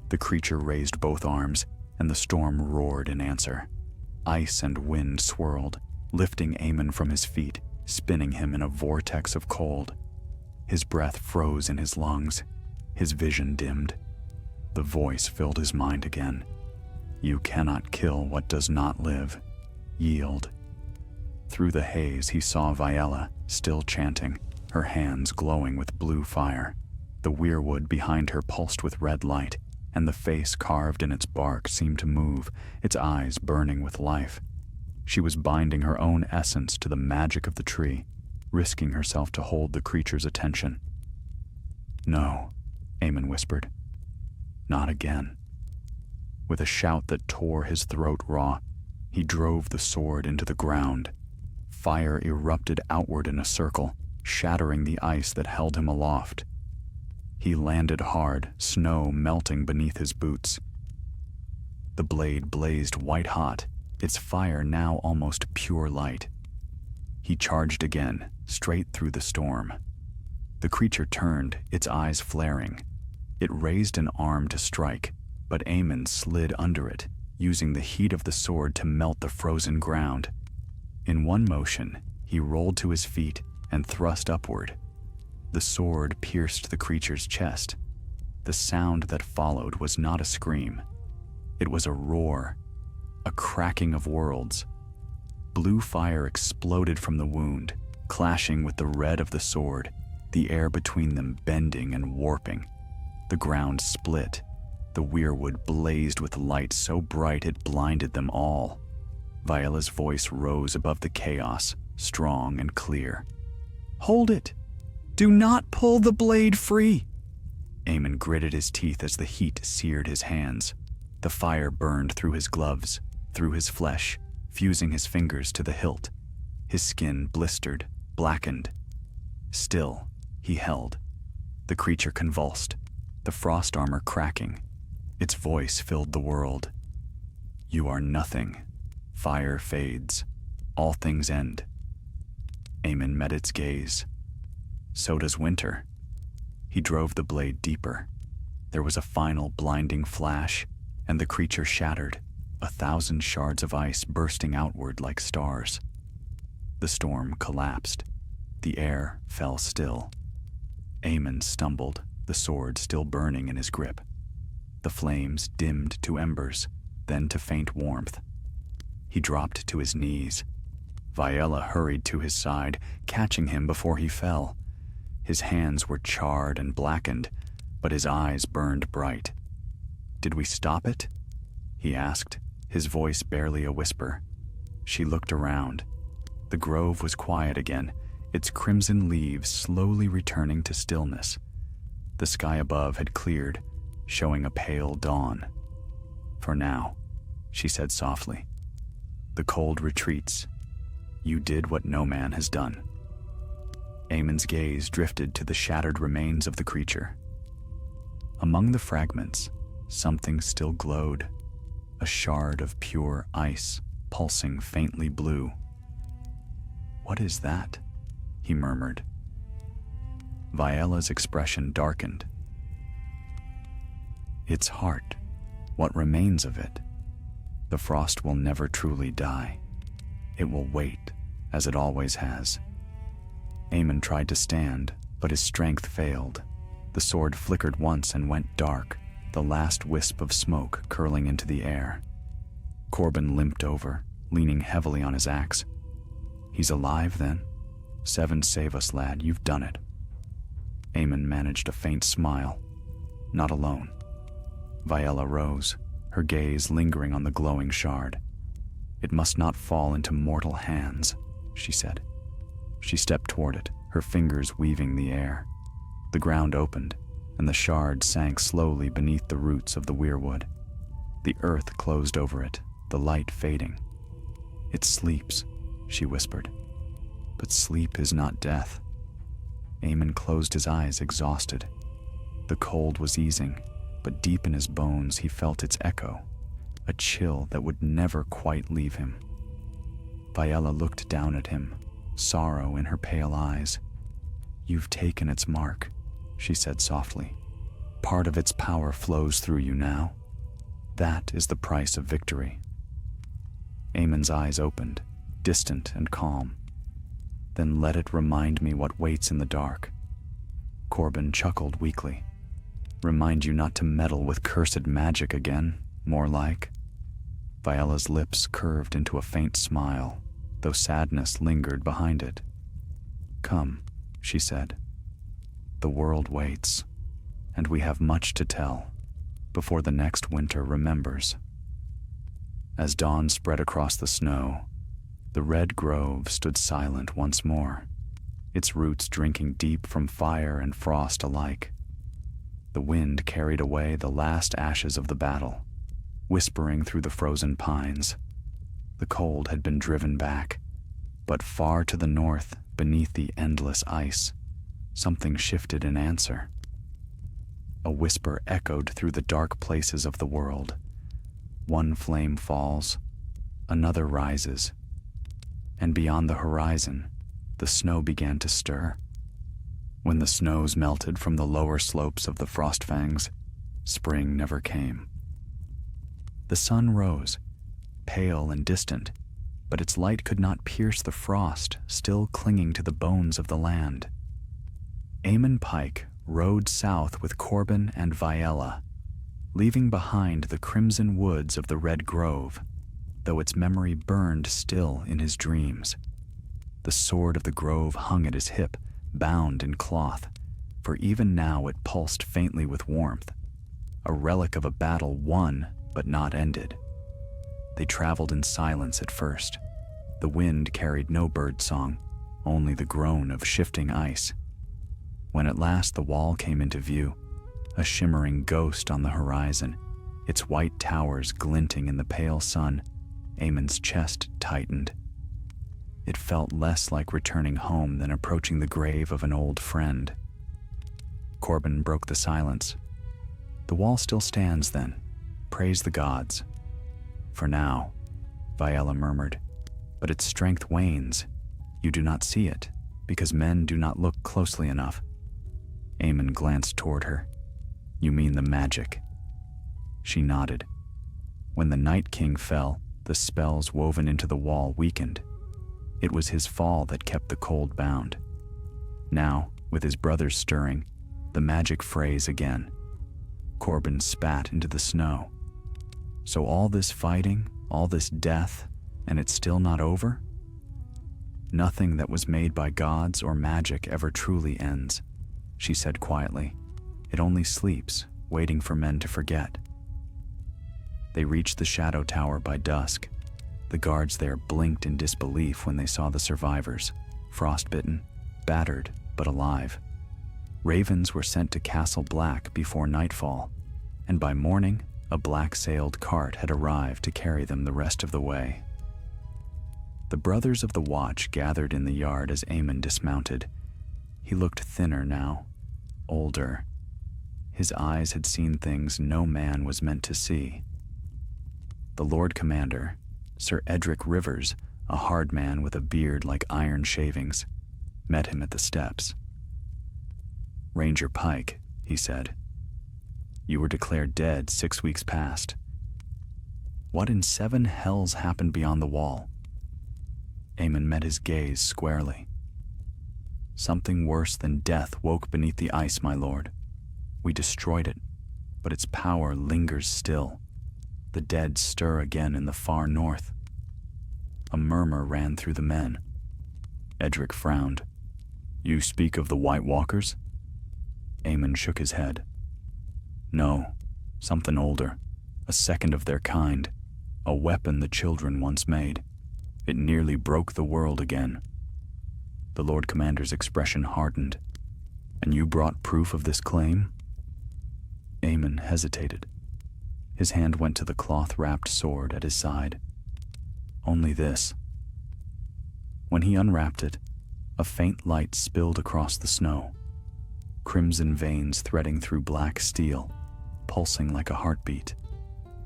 The creature raised both arms, and the storm roared in answer. Ice and wind swirled, lifting Aemon from his feet, spinning him in a vortex of cold. His breath froze in his lungs. His vision dimmed. The voice filled his mind again. "You cannot kill what does not live. Yield." Through the haze, he saw Viella, still chanting, her hands glowing with blue fire. The weirwood behind her pulsed with red light, and the face carved in its bark seemed to move, its eyes burning with life. She was binding her own essence to the magic of the tree, risking herself to hold the creature's attention. "No," Aemon whispered. "Not again." With a shout that tore his throat raw, he drove the sword into the ground. Fire erupted outward in a circle, shattering the ice that held him aloft. He landed hard, snow melting beneath his boots. The blade blazed white-hot, its fire now almost pure light. He charged again, straight through the storm. The creature turned, its eyes flaring. It raised an arm to strike, but Aemon slid under it, using the heat of the sword to melt the frozen ground. In one motion, he rolled to his feet and thrust upward. The sword pierced the creature's chest. The sound that followed was not a scream. It was a roar, a cracking of worlds. Blue fire exploded from the wound, clashing with the red of the sword, the air between them bending and warping. The ground split. The weirwood blazed with light so bright it blinded them all. Violella's voice rose above the chaos, strong and clear. "Hold it! Do not pull the blade free!" Aemon gritted his teeth as the heat seared his hands. The fire burned through his gloves, through his flesh, fusing his fingers to the hilt. His skin blistered, blackened. Still, he held. The creature convulsed, the frost armor cracking. Its voice filled the world. "You are nothing. Fire fades. All things end." Aemon met its gaze. "So does winter." He drove the blade deeper. There was a final blinding flash, and the creature shattered, 1,000 shards of ice bursting outward like stars. The storm collapsed. The air fell still. Aemon stumbled, the sword still burning in his grip. The flames dimmed to embers, then to faint warmth. He dropped to his knees. Viella hurried to his side, catching him before he fell. His hands were charred and blackened, but his eyes burned bright. "Did we stop it?" he asked, his voice barely a whisper. She looked around. The grove was quiet again, its crimson leaves slowly returning to stillness. The sky above had cleared, showing a pale dawn. "For now," she said softly. "The cold retreats. You did what no man has done." Aemon's gaze drifted to the shattered remains of the creature. Among the fragments, something still glowed, a shard of pure ice, pulsing faintly blue. "What is that?" he murmured. Violella's expression darkened. "Its heart, what remains of it. The frost will never truly die. It will wait, as it always has." Aemon tried to stand, but his strength failed. The sword flickered once and went dark, the last wisp of smoke curling into the air. Corbin limped over, leaning heavily on his axe. "He's alive, then? 7 save us, lad, you've done it." Aemon managed a faint smile. Not alone. Viella rose, her gaze lingering on the glowing shard. "It must not fall into mortal hands," she said. She stepped toward it, her fingers weaving the air. The ground opened, and the shard sank slowly beneath the roots of the weirwood. The earth closed over it, the light fading. "It sleeps," she whispered. "But sleep is not death." Aemon closed his eyes, exhausted. The The cold was easing, but deep in his bones he felt its echo, a chill that would never quite leave him. Viella looked down at him, sorrow in her pale eyes. "You've taken its mark," she said softly. "Part of its power flows through you now. That is the price of victory." Aemon's eyes opened, distant and calm. "Then let it remind me what waits in the dark." Corbin chuckled weakly. "Remind you not to meddle with cursed magic again, more like." Violella's lips curved into a faint smile, though sadness lingered behind it. "Come," she said. "The world waits, and we have much to tell before the next winter remembers." As dawn spread across the snow, the red grove stood silent once more, its roots drinking deep from fire and frost alike. The wind carried away the last ashes of the battle, whispering through the frozen pines. The cold had been driven back, but far to the north, beneath the endless ice, something shifted in answer. A whisper echoed through the dark places of the world. One flame falls, another rises, and beyond the horizon, the snow began to stir. When the snows melted from the lower slopes of the Frostfangs, spring never came. The sun rose, pale and distant, but its light could not pierce the frost still clinging to the bones of the land. Aemon Pike rode south with Corbin and Viella, leaving behind the crimson woods of the Red Grove, though its memory burned still in his dreams. The sword of the grove hung at his hip, bound in cloth, for even now it pulsed faintly with warmth, a relic of a battle won but not ended. They traveled in silence at first. The wind carried no bird song, only the groan of shifting ice. When at last the wall came into view, a shimmering ghost on the horizon, its white towers glinting in the pale sun, Aemon's chest tightened. It felt less like returning home than approaching the grave of an old friend. Corbin broke the silence. "The wall still stands then. Praise the gods." "For now," Viella murmured, "but its strength wanes. You do not see it, because men do not look closely enough." Aemon glanced toward her. "You mean the magic?" She nodded. When the Night King fell, the spells woven into the wall weakened. It was his fall that kept the cold bound. Now, with his brothers stirring, the magic frays again. Corbin spat into the snow. "So all this fighting, all this death, and it's still not over?" "Nothing that was made by gods or magic ever truly ends," she said quietly. "It only sleeps, waiting for men to forget." They reached the Shadow Tower by dusk. The guards there blinked in disbelief when they saw the survivors, frostbitten, battered, but alive. Ravens were sent to Castle Black before nightfall, and by morning, a black-sailed cart had arrived to carry them the rest of the way. The brothers of the Watch gathered in the yard as Aemon dismounted. He looked thinner now, older. His eyes had seen things no man was meant to see. The Lord Commander, Sir Edric Rivers, a hard man with a beard like iron shavings, met him at the steps. "Ranger Pike," he said, "you were declared dead 6 weeks past. What in 7 hells happened beyond the wall?" Aemon met his gaze squarely. "Something worse than death woke beneath the ice, my lord. We destroyed it, but its power lingers still. The dead stir again in the far north." A murmur ran through the men. Edric frowned. "You speak of the White Walkers?" Aemon shook his head. "No, something older, a second of their kind, a weapon the children once made. It nearly broke the world again." The Lord Commander's expression hardened. "And you brought proof of this claim?" Aemon hesitated. His hand went to the cloth-wrapped sword at his side. "Only this." When he unwrapped it, a faint light spilled across the snow. crimson veins threading through black steel, pulsing like a heartbeat.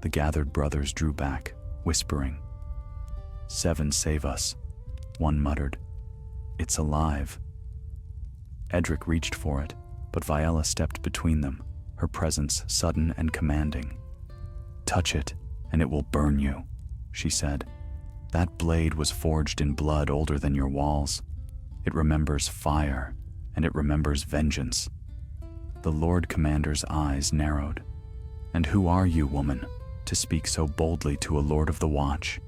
The gathered brothers drew back, whispering. 7 save us, one muttered. It's alive. Edric reached for it, but Viella stepped between them, her presence sudden and commanding. Touch it, and it will burn you, she said. That blade was forged in blood older than your walls. It remembers fire, and it remembers vengeance. The Lord Commander's eyes narrowed. And who are you, woman, to speak so boldly to a Lord of the Watch?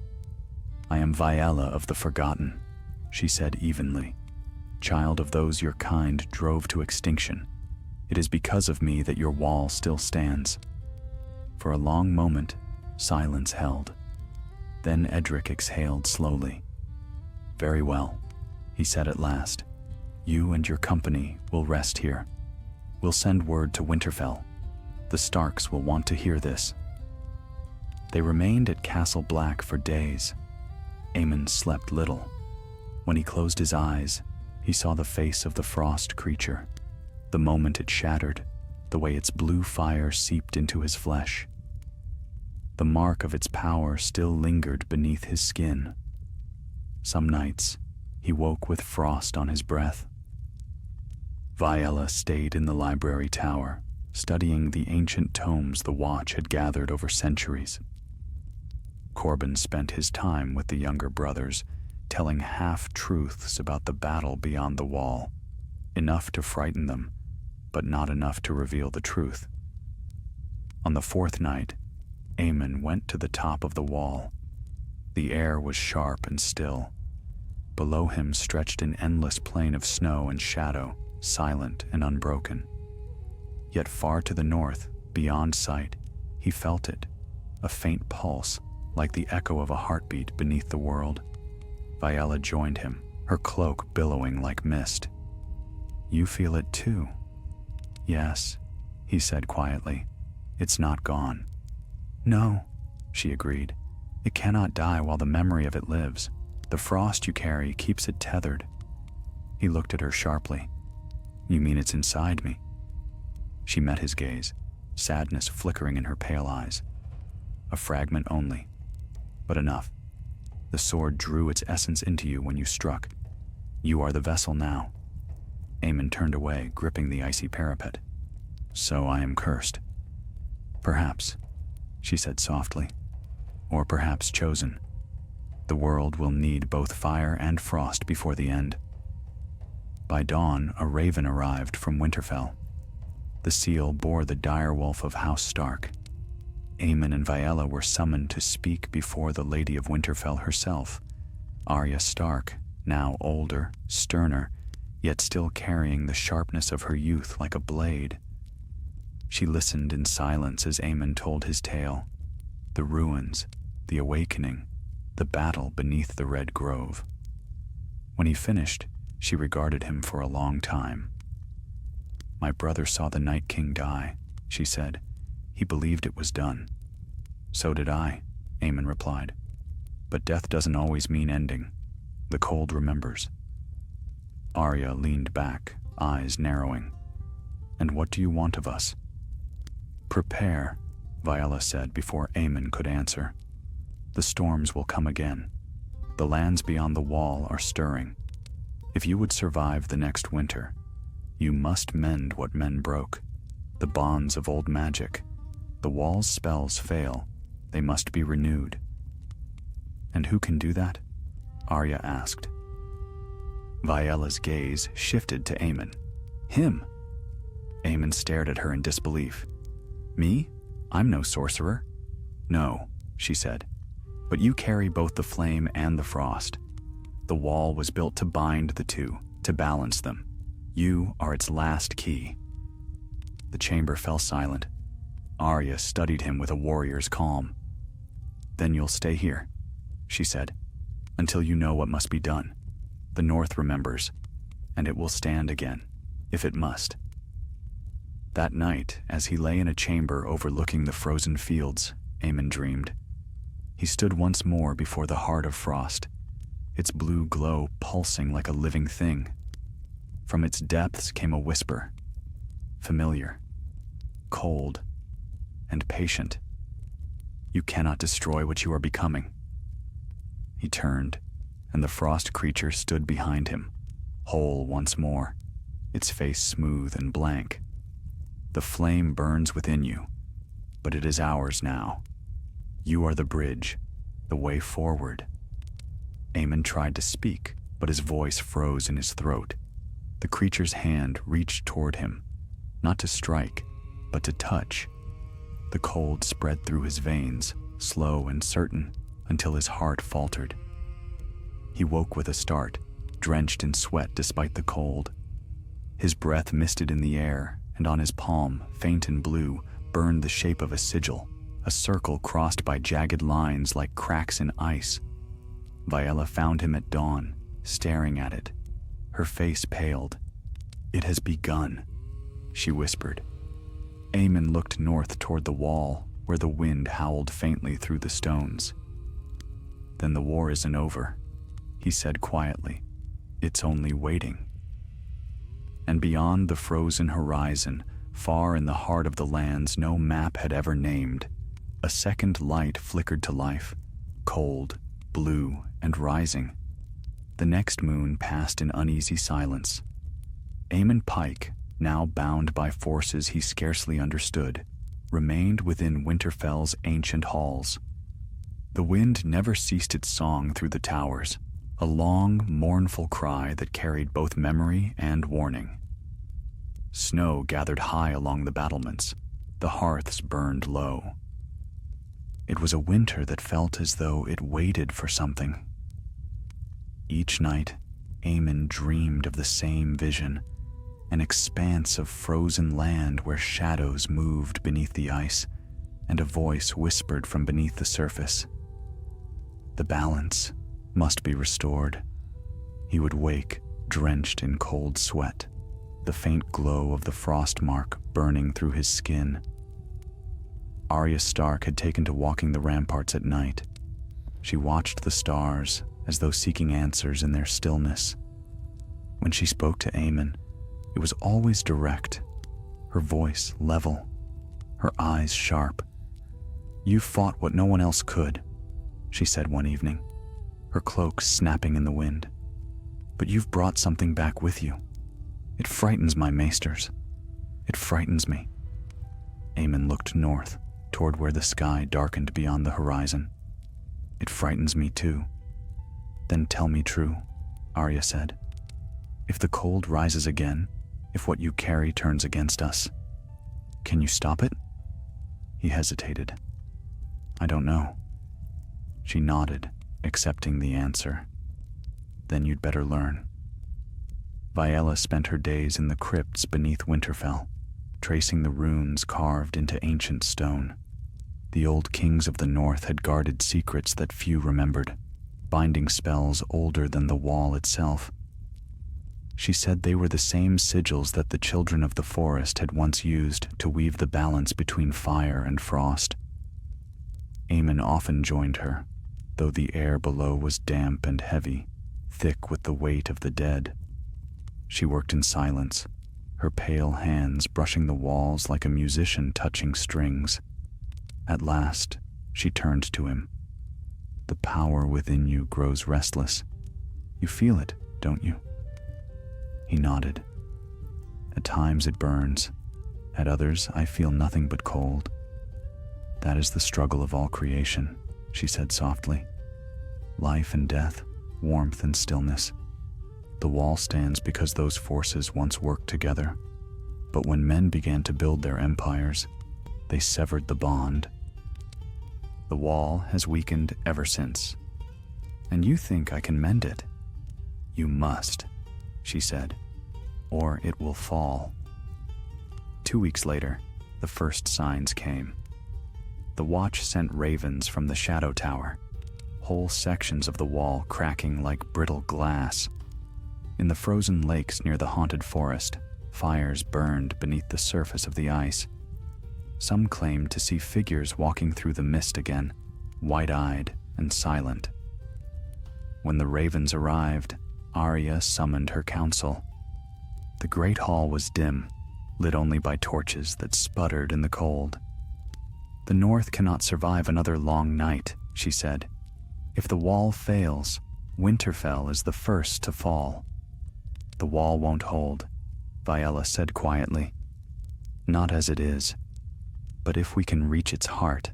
I am Viella of the Forgotten, she said evenly. Child of those your kind drove to extinction. It is because of me that your wall still stands. For a long moment, silence held. Then Edric exhaled slowly. Very well, he said at last. You and your company will rest here. We'll send word to Winterfell. The Starks will want to hear this. They remained at Castle Black for days. Aemon slept little. When he closed his eyes, he saw the face of the frost creature. The moment it shattered, the way its blue fire seeped into his flesh. The mark of its power still lingered beneath his skin. Some nights, he woke with frost on his breath. Viella stayed in the library tower, studying the ancient tomes the Watch had gathered over centuries. Corbin spent his time with the younger brothers, telling half-truths about the battle beyond the wall, enough to frighten them, but not enough to reveal the truth. On the 4th night, Aemon went to the top of the wall. The air was sharp and still. Below him stretched an endless plain of snow and shadow, silent and unbroken. Yet far to the north, beyond sight, he felt it, a faint pulse, like the echo of a heartbeat beneath the world. Viella joined him, her cloak billowing like mist. You feel it too? Yes, he said quietly. It's not gone. No, she agreed. It cannot die while the memory of it lives. The frost you carry keeps it tethered. He looked at her sharply. You mean it's inside me? She met his gaze, sadness flickering in her pale eyes. A fragment only, but enough. The sword drew its essence into you when you struck. You are the vessel now. Aemon turned away, gripping the icy parapet. So I am cursed. Perhaps, she said softly. Or perhaps chosen. The world will need both fire and frost before the end. By dawn, a raven arrived from Winterfell. The seal bore the direwolf of House Stark. Aemon and Viella were summoned to speak before the Lady of Winterfell herself, Arya Stark, now older, sterner, yet still carrying the sharpness of her youth like a blade. She listened in silence as Aemon told his tale. The ruins, the awakening, the battle beneath the Red Grove. When he finished, she regarded him for a long time. My brother saw the Night King die, she said. He believed it was done. So did I, Aemon replied. But death doesn't always mean ending. The cold remembers. Arya leaned back, eyes narrowing. And what do you want of us? Prepare, Viella said before Aemon could answer. The storms will come again. The lands beyond the wall are stirring. If you would survive the next winter, you must mend what men broke, the bonds of old magic. The wall's spells fail. They must be renewed. And who can do that? Arya asked. Viella's gaze shifted to Aemon. Him! Aemon stared at her in disbelief. Me? I'm no sorcerer. No, she said. But you carry both the flame and the frost. The wall was built to bind the two, to balance them. You are its last key. The chamber fell silent. Arya studied him with a warrior's calm. Then you'll stay here, she said, until you know what must be done. The North remembers, and it will stand again, if it must. That night, as he lay in a chamber overlooking the frozen fields, Aemon dreamed. He stood once more before the heart of frost, its blue glow pulsing like a living thing. From its depths came a whisper. familiar, cold, and patient. You cannot destroy what you are becoming. He turned, and the frost creature stood behind him, whole once more, its face smooth and blank. The flame burns within you, but it is ours now. You are the bridge, the way forward. Aemon tried to speak, but his voice froze in his throat. The creature's hand reached toward him, not to strike, but to touch. The cold spread through his veins, slow and certain, until his heart faltered. He woke with a start, drenched in sweat despite the cold. His breath misted in the air, and on his palm, faint and blue, burned the shape of a sigil, a circle crossed by jagged lines like cracks in ice. Viella found him at dawn, staring at it. Her face paled. "It has begun," she whispered. Aemon looked north toward the wall, where the wind howled faintly through the stones. "Then the war isn't over," he said quietly. "It's only waiting." And beyond the frozen horizon, far in the heart of the lands no map had ever named, a second light flickered to life, cold, blue, and rising. The next moon passed in uneasy silence. Aemon Pike, now bound by forces he scarcely understood, remained within Winterfell's ancient halls. The wind never ceased its song through the towers, a long, mournful cry that carried both memory and warning. Snow gathered high along the battlements. The hearths burned low. It was a winter that felt as though it waited for something. Each night, Aemon dreamed of the same vision, an expanse of frozen land where shadows moved beneath the ice, and a voice whispered from beneath the surface. The balance must be restored. He would wake, drenched in cold sweat, the faint glow of the frost mark burning through his skin. Arya Stark had taken to walking the ramparts at night. She watched the stars as though seeking answers in their stillness. When she spoke to Aemon, it was always direct, her voice level, her eyes sharp. "You fought what no one else could," she said one evening, her cloak snapping in the wind. "But you've brought something back with you. It frightens my maesters. It frightens me." Aemon looked north, toward where the sky darkened beyond the horizon. "It frightens me too." "Then tell me true," Arya said. "If the cold rises again, if what you carry turns against us, can you stop it?" He hesitated. "I don't know." She nodded, accepting the answer. "Then you'd better learn." Viella spent her days in the crypts beneath Winterfell, tracing the runes carved into ancient stone. The old kings of the north had guarded secrets that few remembered, binding spells older than the wall itself. She said they were the same sigils that the children of the forest had once used to weave the balance between fire and frost. Aemon often joined her, though the air below was damp and heavy, thick with the weight of the dead. She worked in silence, her pale hands brushing the walls like a musician touching strings. At last, she turned to him. "The power within you grows restless. You feel it, don't you?" He nodded. "At times it burns. At others, I feel nothing but cold. That is the struggle of all creation," she said softly. "Life and death, warmth and stillness. The wall stands because those forces once worked together. But when men began to build their empires, they severed the bond. The wall has weakened ever since. And you think I can mend it? You must," she said, "or it will fall." 2 weeks later, the first signs came. The watch sent ravens from the shadow tower, whole sections of the wall cracking like brittle glass. In the frozen lakes near the haunted forest, fires burned beneath the surface of the ice. Some claimed to see figures walking through the mist again, wide-eyed and silent. When the ravens arrived, Arya summoned her council. The great hall was dim, lit only by torches that sputtered in the cold. "The North cannot survive another long night," she said. "If the wall fails, Winterfell is the first to fall." "The wall won't hold," Viella said quietly. "Not as it is. But if we can reach its heart,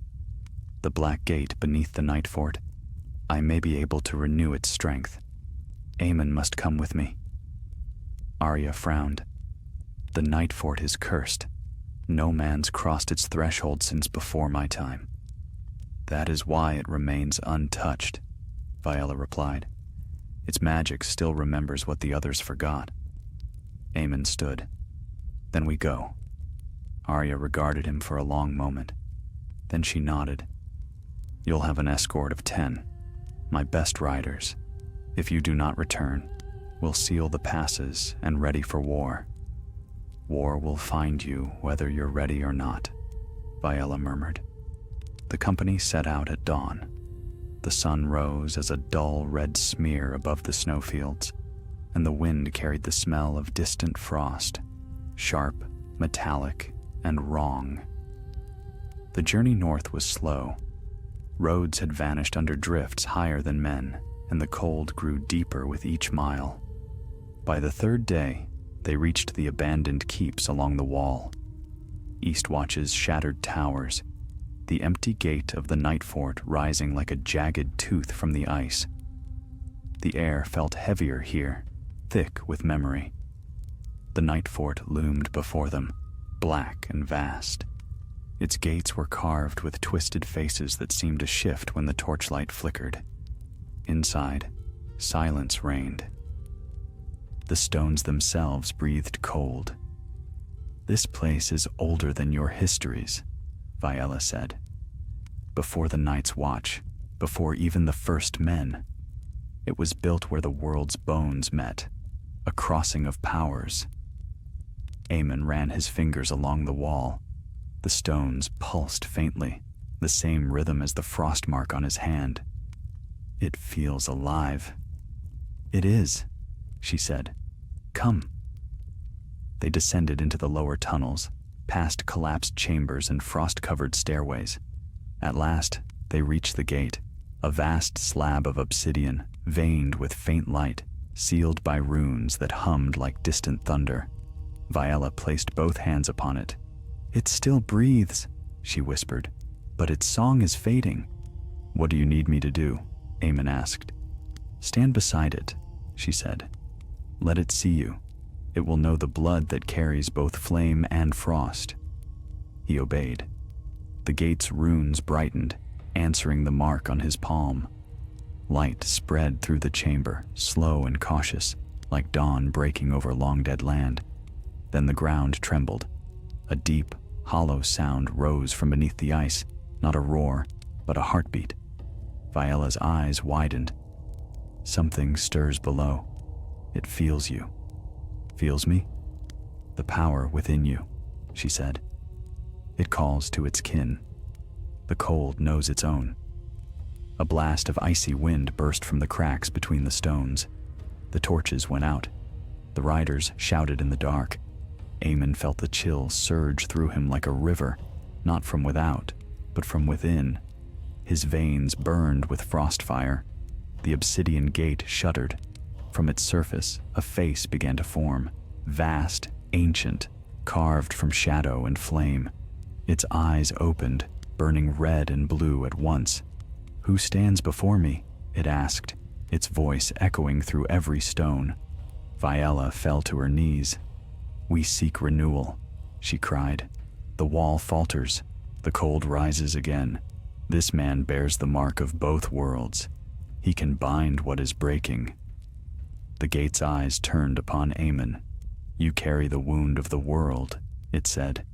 the black gate beneath the night fort, I may be able to renew its strength. Aemon must come with me." Arya frowned. "The night fort is cursed. No man's crossed its threshold since before my time." "That is why it remains untouched," Viella replied. "Its magic still remembers what the others forgot." Aemon stood. "Then we go." Arya regarded him for a long moment. Then she nodded. "You'll have an escort of 10, my best riders. If you do not return, we'll seal the passes and ready for war. War will find you whether you're ready or not," Viella murmured. The company set out at dawn. The sun rose as a dull red smear above the snowfields, and the wind carried the smell of distant frost, sharp, metallic, and wrong. The journey north was slow. Roads had vanished under drifts higher than men, and the cold grew deeper with each mile. By the third day, they reached the abandoned keeps along the wall. Eastwatch's shattered towers, the empty gate of the night fort rising like a jagged tooth from the ice. The air felt heavier here, thick with memory. The night fort loomed before them, black and vast. Its gates were carved with twisted faces that seemed to shift when the torchlight flickered. Inside, silence reigned. The stones themselves breathed cold. "This place is older than your histories," Viella said. "Before the Night's Watch, before even the first men. It was built where the world's bones met, a crossing of powers." Aemon ran his fingers along the wall. The stones pulsed faintly, the same rhythm as the frost mark on his hand. "It feels alive." "It is," she said. "Come." They descended into the lower tunnels, past collapsed chambers and frost-covered stairways. At last, they reached the gate, a vast slab of obsidian, veined with faint light, sealed by runes that hummed like distant thunder. Viella placed both hands upon it. "It still breathes," she whispered, "but its song is fading." "What do you need me to do?" Aemon asked. "Stand beside it," she said. "Let it see you. It will know the blood that carries both flame and frost." He obeyed. The gate's runes brightened, answering the mark on his palm. Light spread through the chamber, slow and cautious, like dawn breaking over long-dead land. Then the ground trembled. A deep, hollow sound rose from beneath the ice, not a roar, but a heartbeat. Viella's eyes widened. "Something stirs below. It feels you." "Feels me?" "The power within you," she said. "It calls to its kin. The cold knows its own." A blast of icy wind burst from the cracks between the stones. The torches went out. The riders shouted in the dark. Aemon felt the chill surge through him like a river, not from without, but from within. His veins burned with frost fire. The obsidian gate shuddered. From its surface, a face began to form, vast, ancient, carved from shadow and flame. Its eyes opened, burning red and blue at once. "Who stands before me?" it asked, its voice echoing through every stone. Viella fell to her knees. "We seek renewal," she cried. "The wall falters. The cold rises again. This man bears the mark of both worlds. He can bind what is breaking." The gate's eyes turned upon Aemon. "You carry the wound of the world," it said.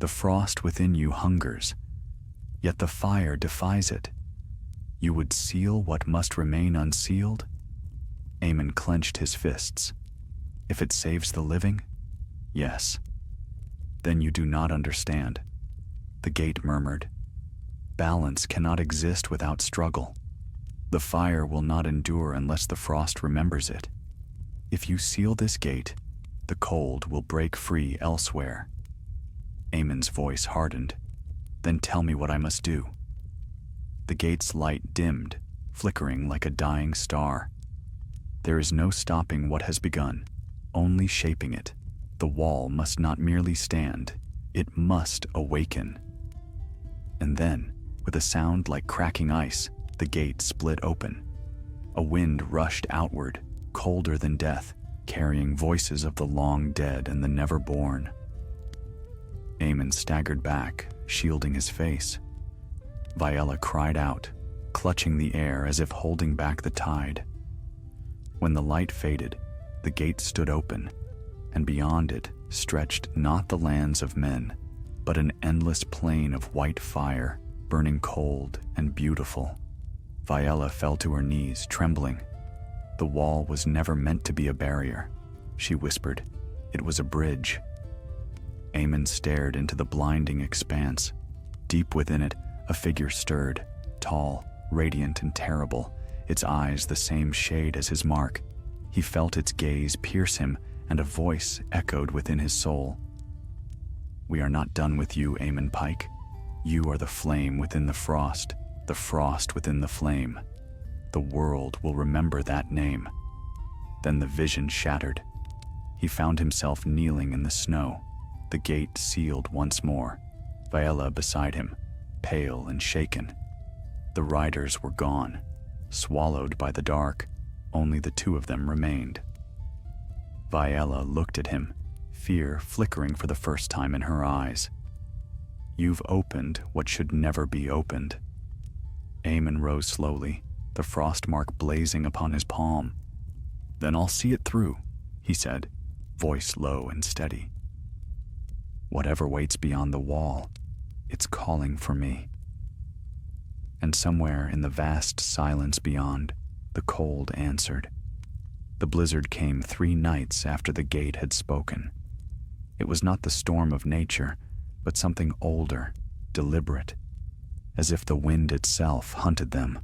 "The frost within you hungers, yet the fire defies it. You would seal what must remain unsealed?" Aemon clenched his fists. "If it saves the living? Yes." "Then you do not understand," the gate murmured. "Balance cannot exist without struggle. The fire will not endure unless the frost remembers it. If you seal this gate, The cold will break free elsewhere. Aemon's voice hardened. Then tell me what I must do. The gate's light dimmed, flickering like a dying star. There is no stopping what has begun, only shaping it. The wall must not merely stand, it must awaken. And then, with a sound like cracking ice, the gate split open. A wind rushed outward, colder than death, carrying voices of the long dead and the never born. Aemon staggered back, shielding his face. Viella cried out, clutching the air as if holding back the tide. When the light faded, the gate stood open, and beyond it stretched not the lands of men, but an endless plain of white fire, burning cold and beautiful. Viella fell to her knees, trembling. The wall was never meant to be a barrier, she whispered. It was a bridge. Aemon stared into the blinding expanse. Deep within it, a figure stirred, tall, radiant and terrible, its eyes the same shade as his mark. He felt its gaze pierce him, and a voice echoed within his soul. We are not done with you, Aemon Pike. You are the flame within the frost within the flame. The world will remember that name. Then the vision shattered. He found himself kneeling in the snow, the gate sealed once more, Viella beside him, pale and shaken. The riders were gone, swallowed by the dark. Only the two of them remained. Viella looked at him, fear flickering for the first time in her eyes. You've opened what should never be opened. Aemon rose slowly, the frost mark blazing upon his palm. Then I'll see it through, he said, voice low and steady. Whatever waits beyond the wall, it's calling for me. And somewhere in the vast silence beyond, the cold answered. The blizzard came 3 nights after the gate had spoken. It was not the storm of nature, but something older, deliberate, as if the wind itself hunted them.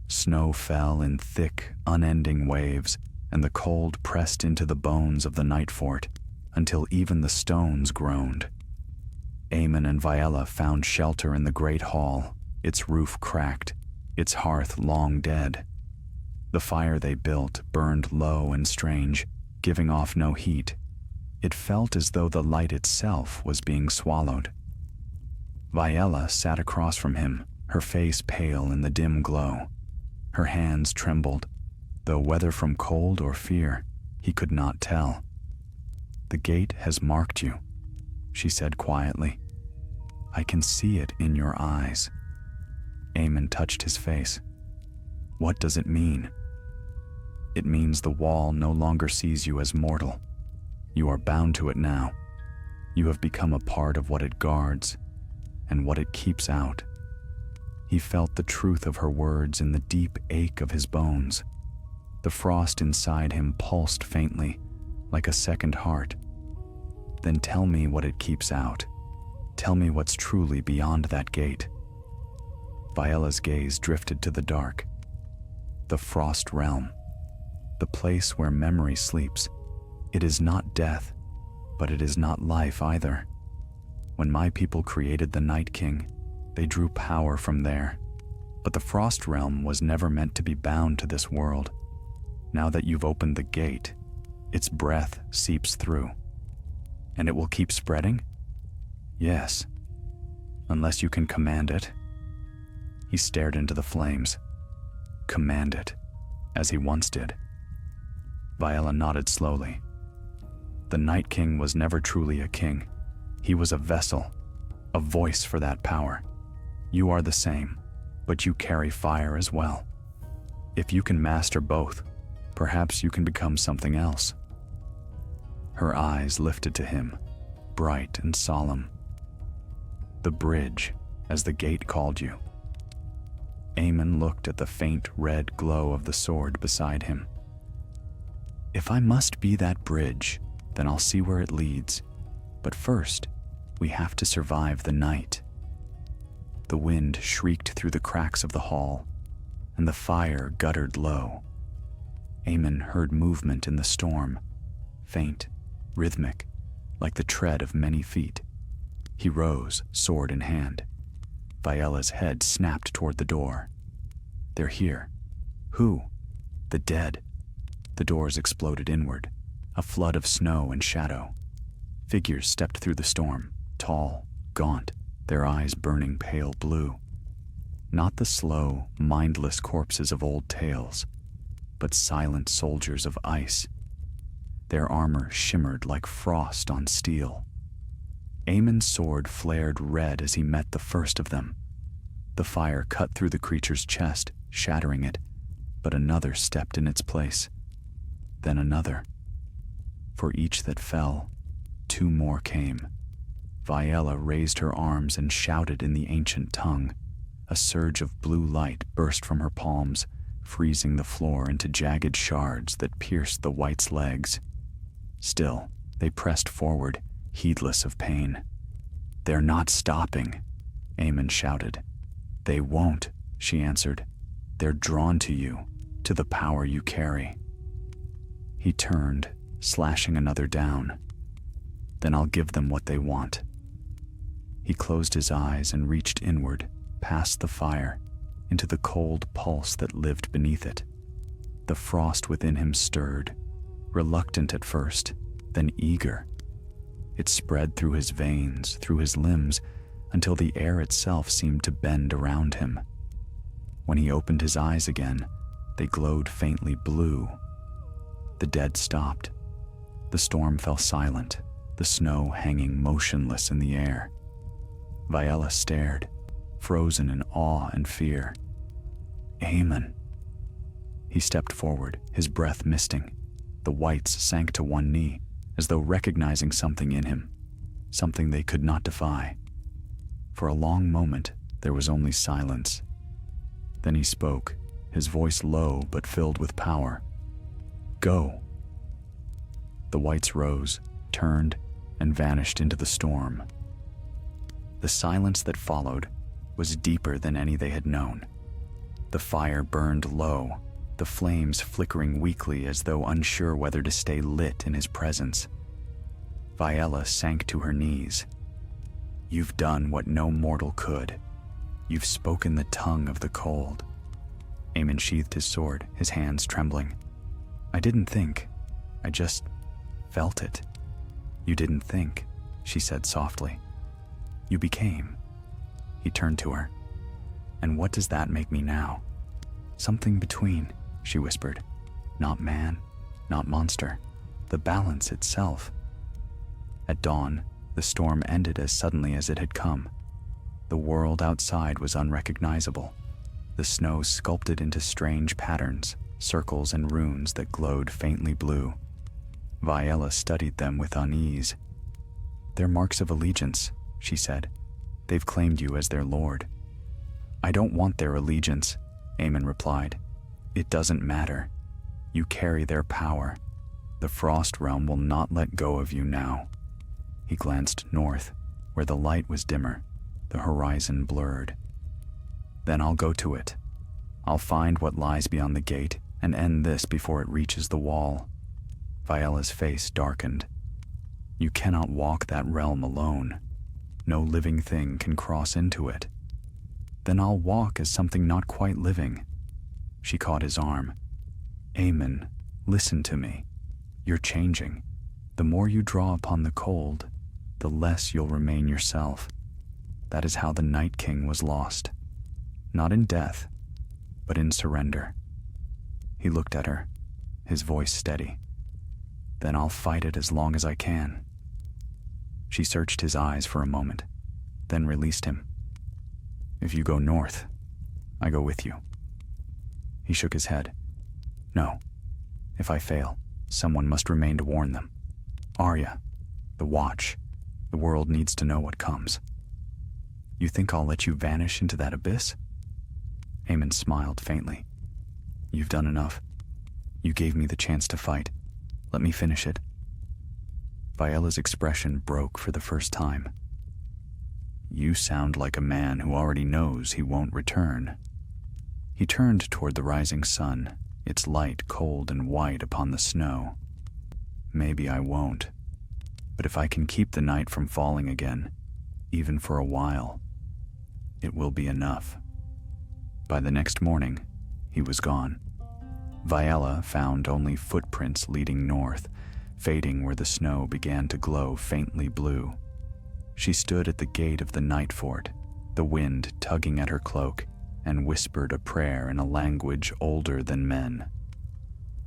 Snow fell in thick, unending waves, and the cold pressed into the bones of the night fort, until even the stones groaned. Aemon and Viella found shelter in the great hall, its roof cracked, its hearth long dead. The fire they built burned low and strange, giving off no heat. It felt as though the light itself was being swallowed. Viella sat across from him, her face pale in the dim glow. Her hands trembled, though whether from cold or fear, he could not tell. The gate has marked you, she said quietly. I can see it in your eyes. Aemon touched his face. What does it mean? It means the wall no longer sees you as mortal. You are bound to it now. You have become a part of what it guards and what it keeps out. He felt the truth of her words in the deep ache of his bones. The frost inside him pulsed faintly, like a second heart. Then tell me what it keeps out. Tell me what's truly beyond that gate. Viella's gaze drifted to the dark. The frost realm. The place where memory sleeps. It is not death, but it is not life either. When my people created the Night King, they drew power from there. But the frost realm was never meant to be bound to this world. Now that you've opened the gate, its breath seeps through. And it will keep spreading? Yes. Unless you can command it. He stared into the flames. Command it, as he once did. Viella nodded slowly. The Night King was never truly a king. He was a vessel, a voice for that power. You are the same, but you carry fire as well. If you can master both, perhaps you can become something else. Her eyes lifted to him, bright and solemn. The bridge, as the gate called you. Aemon looked at the faint red glow of the sword beside him. If I must be that bridge, then I'll see where it leads. But first, we have to survive the night. The wind shrieked through the cracks of the hall, and the fire guttered low. Aemon heard movement in the storm, faint, rhythmic, like the tread of many feet. He rose, sword in hand. Viola's head snapped toward the door. They're here. Who? The dead. The doors exploded inward, a flood of snow and shadow. Figures stepped through the storm, tall, gaunt, their eyes burning pale blue. Not the slow, mindless corpses of old tales, but silent soldiers of ice. Their armor shimmered like frost on steel. Aemon's sword flared red as he met the first of them. The fire cut through the creature's chest, shattering it, but another stepped in its place. Then another. For each that fell, 2 more came. Viola raised her arms and shouted in the ancient tongue. A surge of blue light burst from her palms, freezing the floor into jagged shards that pierced the wight's legs. Still, they pressed forward, heedless of pain. "They're not stopping," Aemon shouted. "They won't," she answered. "They're drawn to you, to the power you carry." He turned, slashing another down. "Then I'll give them what they want." He closed his eyes and reached inward, past the fire, into the cold pulse that lived beneath it. The frost within him stirred, reluctant at first, then eager. It spread through his veins, through his limbs, until the air itself seemed to bend around him. When he opened his eyes again, they glowed faintly blue. The dead stopped. The storm fell silent, the snow hanging motionless in the air. Viola stared, frozen in awe and fear. "Aemon." He stepped forward, his breath misting. The wights sank to one knee, as though recognizing something in him, something they could not defy. For a long moment, there was only silence. Then he spoke, his voice low but filled with power. "Go." The wights rose, turned, and vanished into the storm. The silence that followed was deeper than any they had known. The fire burned low, the flames flickering weakly as though unsure whether to stay lit in his presence. Viola sank to her knees. "You've done what no mortal could. You've spoken the tongue of the cold." Aemon sheathed his sword, his hands trembling. "I didn't think. I just felt it." "You didn't think," she said softly. "You became." He turned to her. "And what does that make me now?" "Something between," she whispered. "Not man, not monster. The balance itself." At dawn, the storm ended as suddenly as it had come. The world outside was unrecognizable. The snow sculpted into strange patterns, circles and runes that glowed faintly blue. Viola studied them with unease. "They're marks of allegiance," she said. "They've claimed you as their lord." "I don't want their allegiance," Aemon replied. "It doesn't matter. You carry their power. The Frost Realm will not let go of you now." He glanced north, where the light was dimmer, the horizon blurred. "Then I'll go to it. I'll find what lies beyond the gate and end this before it reaches the wall." Viola's face darkened. "You cannot walk that realm alone. No living thing can cross into it." "Then I'll walk as something not quite living." She caught his arm. "Aemon, listen to me. You're changing. The more you draw upon the cold, the less you'll remain yourself. That is how the Night King was lost. Not in death, but in surrender." He looked at her, his voice steady. "Then I'll fight it as long as I can." She searched his eyes for a moment, then released him. "If you go north, I go with you." He shook his head. "No. If I fail, someone must remain to warn them. Arya, the Watch, the world needs to know what comes." "You think I'll let you vanish into that abyss?" Aemon smiled faintly. "You've done enough. You gave me the chance to fight. Let me finish it." Viola's expression broke for the first time. "You sound like a man who already knows he won't return." He turned toward the rising sun, its light cold and white upon the snow. "Maybe I won't. But if I can keep the night from falling again, even for a while, it will be enough." By the next morning, he was gone. Viella found only footprints leading north, fading where the snow began to glow faintly blue. She stood at the gate of the night fort, the wind tugging at her cloak, and whispered a prayer in a language older than men.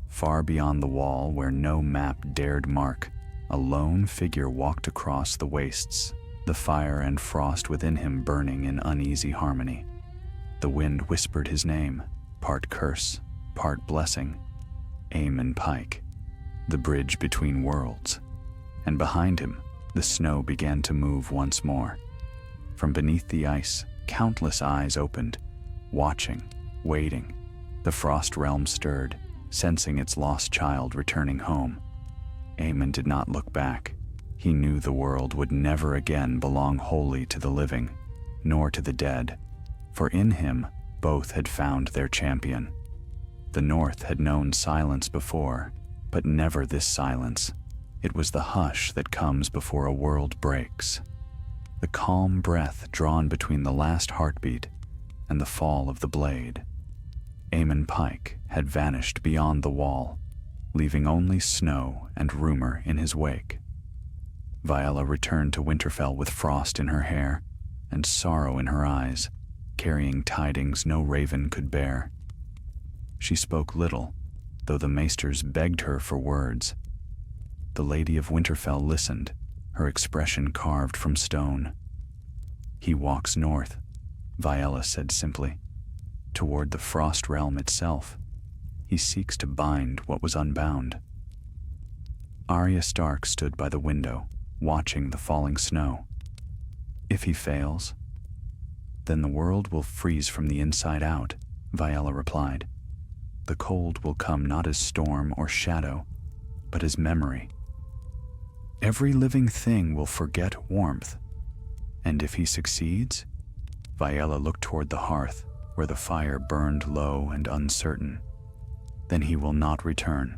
Far beyond the wall, where no map dared mark, a lone figure walked across the wastes, the fire and frost within him burning in uneasy harmony. The wind whispered his name, part curse, part blessing, Aemon Pike, the bridge between worlds. And behind him, the snow began to move once more. From beneath the ice, countless eyes opened, watching, waiting. The frost realm stirred, sensing its lost child returning home. Aemon did not look back. He knew the world would never again belong wholly to the living, nor to the dead, for in him both had found their champion. The North had known silence before, but never this silence. It was the hush that comes before a world breaks, the calm breath drawn between the last heartbeat and the fall of the blade. Aemon Pike had vanished beyond the wall, leaving only snow and rumor in his wake. Viella returned to Winterfell with frost in her hair and sorrow in her eyes, carrying tidings no raven could bear. She spoke little, though the maesters begged her for words. The Lady of Winterfell listened, her expression carved from stone. "He walks north," Viella said simply, "toward the frost realm itself. He seeks to bind what was unbound." Arya Stark stood by the window, watching the falling snow. "If he fails, then the world will freeze from the inside out," Viella replied. "The cold will come not as storm or shadow, but as memory. Every living thing will forget warmth. And if he succeeds," Viella looked toward the hearth, where the fire burned low and uncertain, "then he will not return."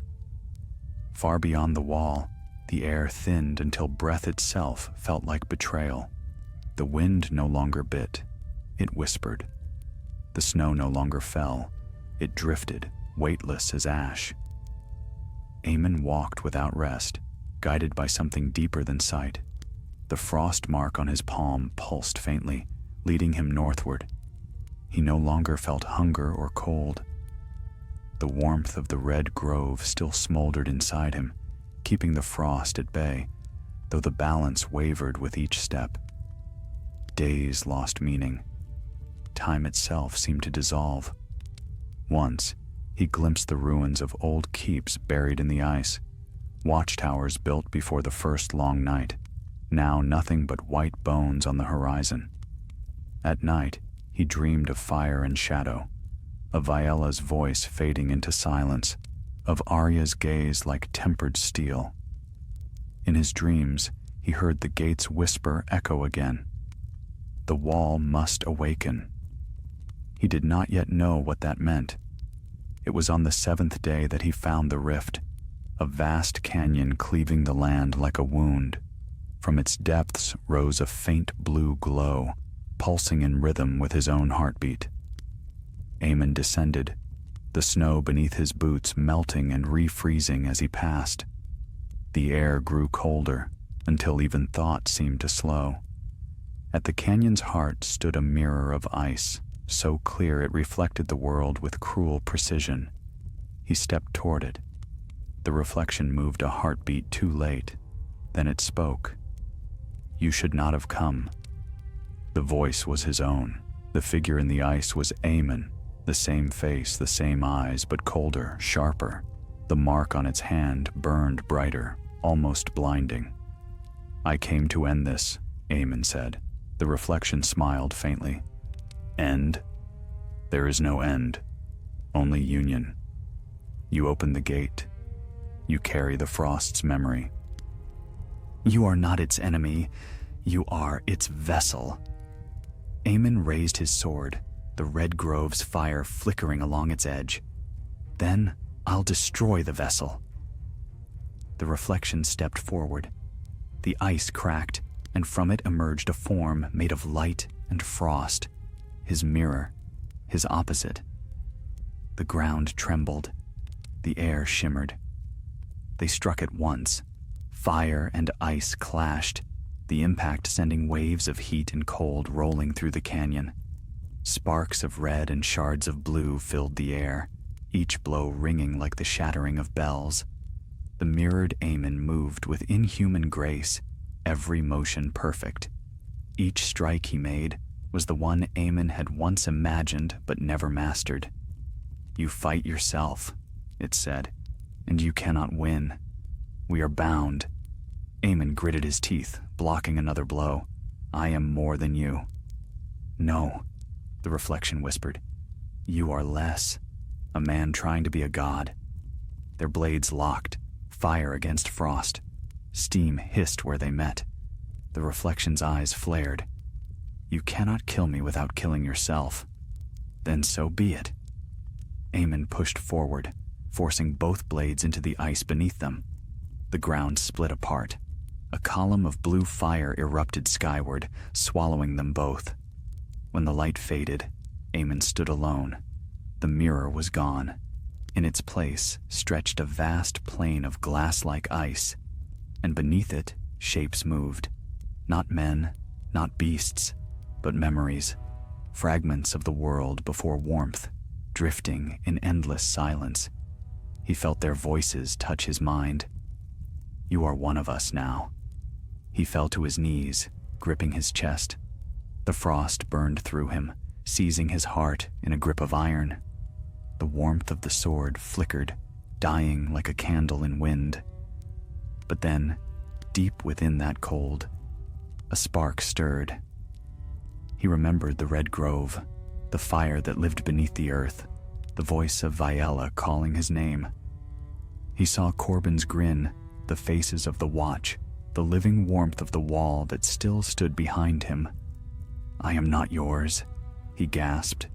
Far beyond the wall, the air thinned until breath itself felt like betrayal. The wind no longer bit, it whispered. The snow no longer fell, it drifted, weightless as ash. Aemon walked without rest, guided by something deeper than sight. The frost mark on his palm pulsed faintly, leading him northward. He no longer felt hunger or cold. The warmth of the red grove still smoldered inside him, keeping the frost at bay, though the balance wavered with each step. Days lost meaning. Time itself seemed to dissolve. Once, he glimpsed the ruins of old keeps buried in the ice, watchtowers built before the first long night, now nothing but white bones on the horizon. At night, he dreamed of fire and shadow, of Viella's voice fading into silence, of Arya's gaze like tempered steel. In his dreams, he heard the gate's whisper echo again. The wall must awaken. He did not yet know what that meant. It was on the 7th day that he found the rift, a vast canyon cleaving the land like a wound. From its depths rose a faint blue glow, pulsing in rhythm with his own heartbeat. Aemon descended, the snow beneath his boots melting and refreezing as he passed. The air grew colder, until even thought seemed to slow. At the canyon's heart stood a mirror of ice, so clear it reflected the world with cruel precision. He stepped toward it. The reflection moved a heartbeat too late. Then it spoke. "You should not have come." The voice was his own. The figure in the ice was Aemon, the same face, the same eyes, but colder, sharper. The mark on its hand burned brighter, almost blinding. "I came to end this," Aemon said. The reflection smiled faintly. "End? There is no end, only union. You open the gate. You carry the frost's memory. You are not its enemy, you are its vessel." Aemon raised his sword, the red grove's fire flickering along its edge. "Then I'll destroy the vessel." The reflection stepped forward. The ice cracked, and from it emerged a form made of light and frost, his mirror, his opposite. The ground trembled. The air shimmered. They struck at once. Fire and ice clashed, the impact sending waves of heat and cold rolling through the canyon. Sparks of red and shards of blue filled the air, each blow ringing like the shattering of bells. The mirrored Aemon moved with inhuman grace, every motion perfect. Each strike he made was the one Aemon had once imagined but never mastered. "You fight yourself," it said, "and you cannot win. We are bound." Aemon gritted his teeth, blocking another blow. "I am more than you." "No," the reflection whispered. "You are less. A man trying to be a god." Their blades locked, fire against frost. Steam hissed where they met. The reflection's eyes flared. "You cannot kill me without killing yourself." "Then so be it." Aemon pushed forward, forcing both blades into the ice beneath them. The ground split apart. A column of blue fire erupted skyward, swallowing them both. When the light faded, Aemon stood alone. The mirror was gone. In its place stretched a vast plain of glass-like ice, and beneath it shapes moved. Not men, not beasts, but memories, fragments of the world before warmth, drifting in endless silence. He felt their voices touch his mind. "You are one of us now." He fell to his knees, gripping his chest. The frost burned through him, seizing his heart in a grip of iron. The warmth of the sword flickered, dying like a candle in wind. But then, deep within that cold, a spark stirred. He remembered the red grove, the fire that lived beneath the earth, the voice of Viella calling his name. He saw Corbin's grin, the faces of the watch, the living warmth of the wall that still stood behind him. "I am not yours," he gasped.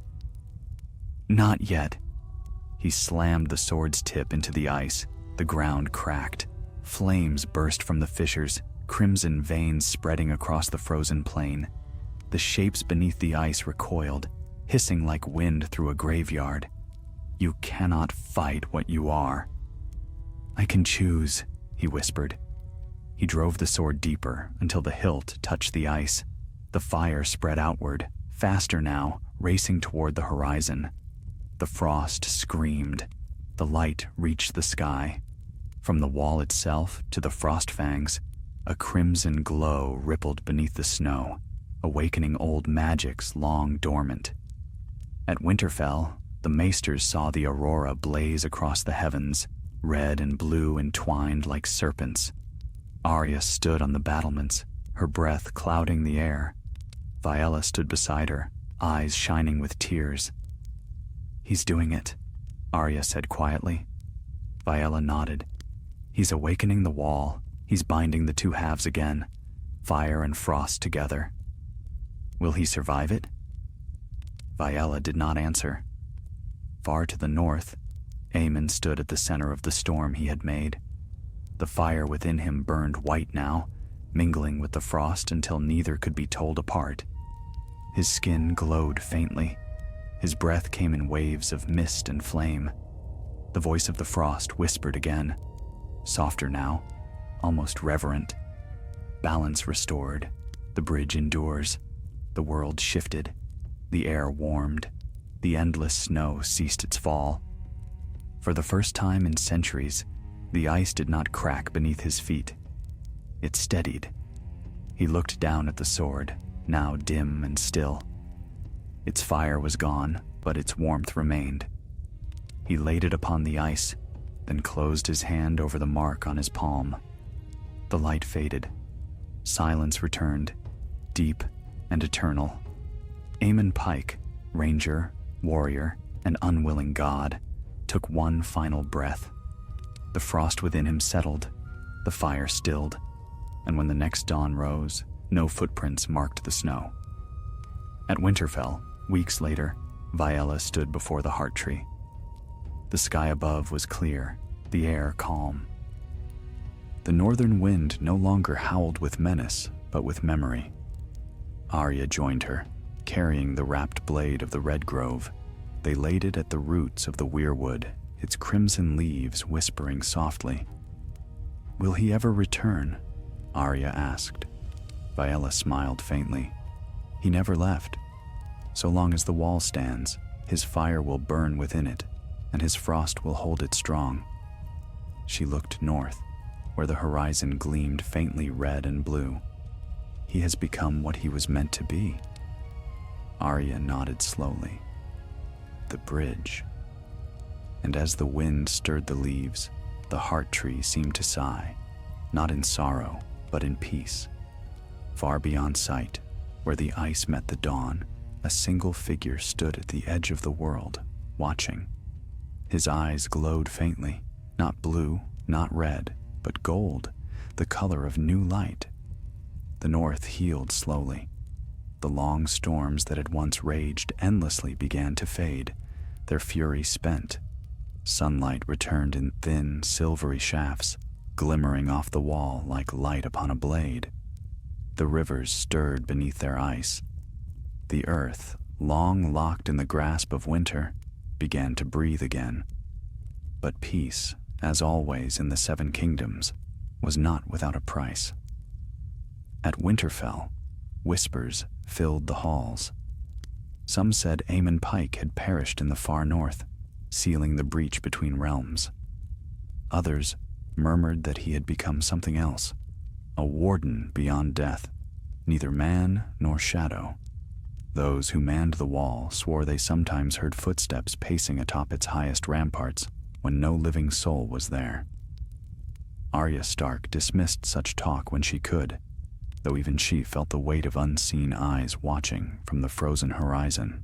"Not yet." He slammed the sword's tip into the ice. The ground cracked. Flames burst from the fissures, crimson veins spreading across the frozen plain. The shapes beneath the ice recoiled, hissing like wind through a graveyard. "You cannot fight what you are." "I can choose," he whispered. He drove the sword deeper until the hilt touched the ice. The fire spread outward, faster now, racing toward the horizon. The frost screamed. The light reached the sky. From the wall itself to the frost fangs, a crimson glow rippled beneath the snow, awakening old magics long dormant. At Winterfell, the maesters saw the aurora blaze across the heavens, red and blue entwined like serpents. Arya stood on the battlements, her breath clouding the air. Viella stood beside her, eyes shining with tears. "He's doing it," Arya said quietly. Viella nodded. "He's awakening the wall. He's binding the two halves again, fire and frost together. Will he survive it?" Viella did not answer. Far to the north, Aemon stood at the center of the storm he had made. The fire within him burned white now, mingling with the frost until neither could be told apart. His skin glowed faintly. His breath came in waves of mist and flame. The voice of the frost whispered again, softer now, almost reverent. Balance restored. The bridge endures. The world shifted. The air warmed. The endless snow ceased its fall. For the first time in centuries, the ice did not crack beneath his feet. It steadied. He looked down at the sword, now dim and still. Its fire was gone, but its warmth remained. He laid it upon the ice, then closed his hand over the mark on his palm. The light faded. Silence returned, deep and eternal. Aemon Pike, ranger, warrior, and unwilling god, took one final breath. The frost within him settled, the fire stilled, and when the next dawn rose, no footprints marked the snow. At Winterfell, weeks later, Viella stood before the heart tree. The sky above was clear, the air calm. The northern wind no longer howled with menace, but with memory. Arya joined her, carrying the wrapped blade of the red grove. They laid it at the roots of the weirwood, its crimson leaves whispering softly. "Will he ever return?" Arya asked. Viella smiled faintly. "He never left. So long as the wall stands, his fire will burn within it, and his frost will hold it strong." She looked north, where the horizon gleamed faintly red and blue. "He has become what he was meant to be." Arya nodded slowly. "The bridge." And as the wind stirred the leaves, the heart tree seemed to sigh, not in sorrow, but in peace. Far beyond sight, where the ice met the dawn, a single figure stood at the edge of the world, watching. His eyes glowed faintly, not blue, not red, but gold, the color of new light. The north healed slowly. The long storms that had once raged endlessly began to fade, their fury spent. Sunlight returned in thin, silvery shafts, glimmering off the wall like light upon a blade. The rivers stirred beneath their ice. The earth, long locked in the grasp of winter, began to breathe again. But peace, as always in the Seven Kingdoms, was not without a price. At Winterfell, whispers filled the halls. Some said Aemon Pike had perished in the far north, sealing the breach between realms. Others murmured that he had become something else, a warden beyond death, neither man nor shadow. Those who manned the wall swore they sometimes heard footsteps pacing atop its highest ramparts when no living soul was there. Arya Stark dismissed such talk when she could, though even she felt the weight of unseen eyes watching from the frozen horizon.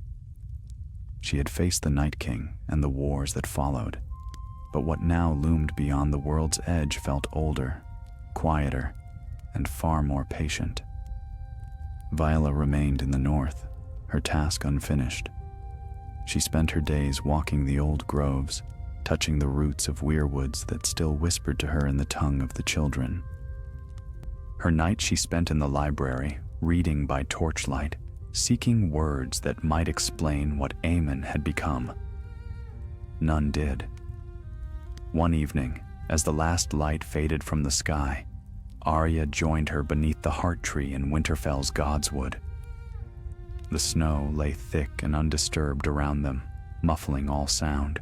She had faced the Night King and the wars that followed, but what now loomed beyond the world's edge felt older, quieter, and far more patient. Viella remained in the north, her task unfinished. She spent her days walking the old groves, touching the roots of weirwoods that still whispered to her in the tongue of the children. Her night she spent in the library, reading by torchlight, seeking words that might explain what Aemon had become. None did. One evening, as the last light faded from the sky, Arya joined her beneath the heart tree in Winterfell's Godswood. The snow lay thick and undisturbed around them, muffling all sound.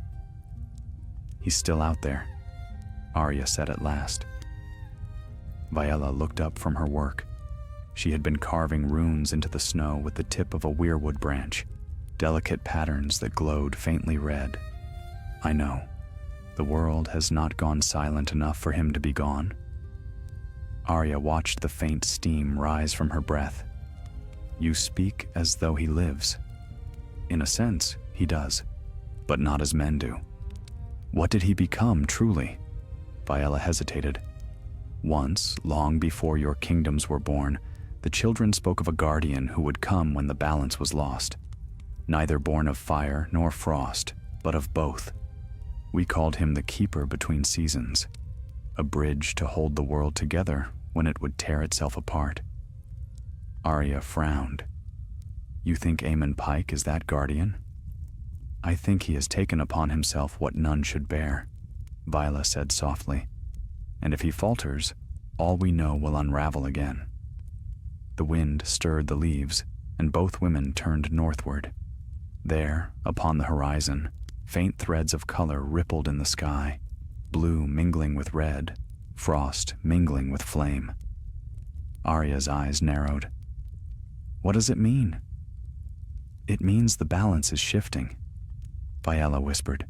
"He's still out there," Arya said at last. Viella looked up from her work. She had been carving runes into the snow with the tip of a weirwood branch, delicate patterns that glowed faintly red. "I know. The world has not gone silent enough for him to be gone." Arya watched the faint steam rise from her breath. "You speak as though he lives." "In a sense, he does, but not as men do." "What did he become, truly?" Viella hesitated. "Once, long before your kingdoms were born, the children spoke of a guardian who would come when the balance was lost. Neither born of fire nor frost, but of both. We called him the keeper between seasons, a bridge to hold the world together when it would tear itself apart." Arya frowned. "You think Aemon Pike is that guardian?" "I think he has taken upon himself what none should bear," Viella said softly. "And if he falters, all we know will unravel again." The wind stirred the leaves, and both women turned northward. There, upon the horizon, faint threads of color rippled in the sky, blue mingling with red, frost mingling with flame. Arya's eyes narrowed. "What does it mean?" "It means the balance is shifting," Viella whispered.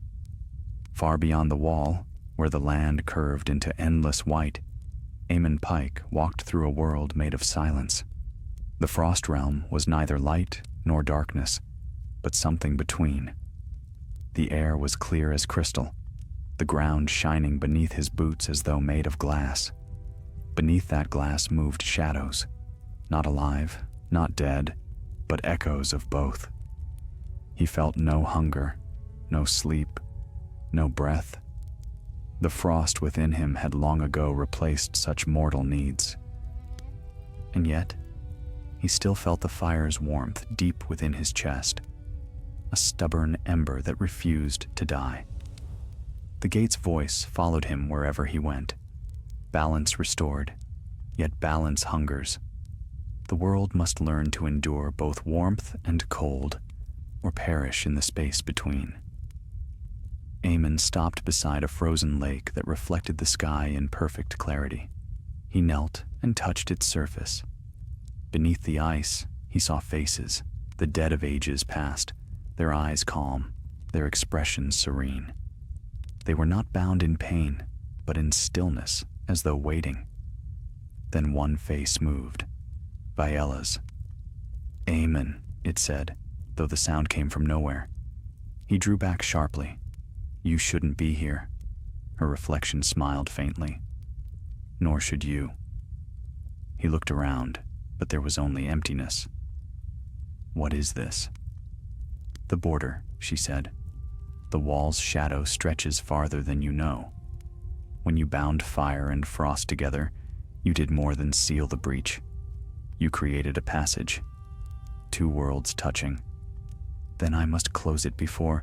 Far beyond the wall, where the land curved into endless white, Aemon Pike walked through a world made of silence. The frost realm was neither light nor darkness, but something between. The air was clear as crystal, the ground shining beneath his boots as though made of glass. Beneath that glass moved shadows, not alive, not dead, but echoes of both. He felt no hunger, no sleep, no breath. The frost within him had long ago replaced such mortal needs. And yet, he still felt the fire's warmth deep within his chest, a stubborn ember that refused to die. The gate's voice followed him wherever he went. Balance restored, yet balance hungers. The world must learn to endure both warmth and cold, or perish in the space between. Aemon stopped beside a frozen lake that reflected the sky in perfect clarity. He knelt and touched its surface. Beneath the ice, he saw faces, the dead of ages past, their eyes calm, their expressions serene. They were not bound in pain, but in stillness, as though waiting. Then one face moved. Viella's. "Aemon," it said, though the sound came from nowhere. He drew back sharply. "You shouldn't be here." Her reflection smiled faintly. "Nor should you." He looked around, but there was only emptiness. "What is this?" "The border," she said. "The wall's shadow stretches farther than you know. When you bound fire and frost together, you did more than seal the breach. You created a passage, two worlds touching. Then I must close it before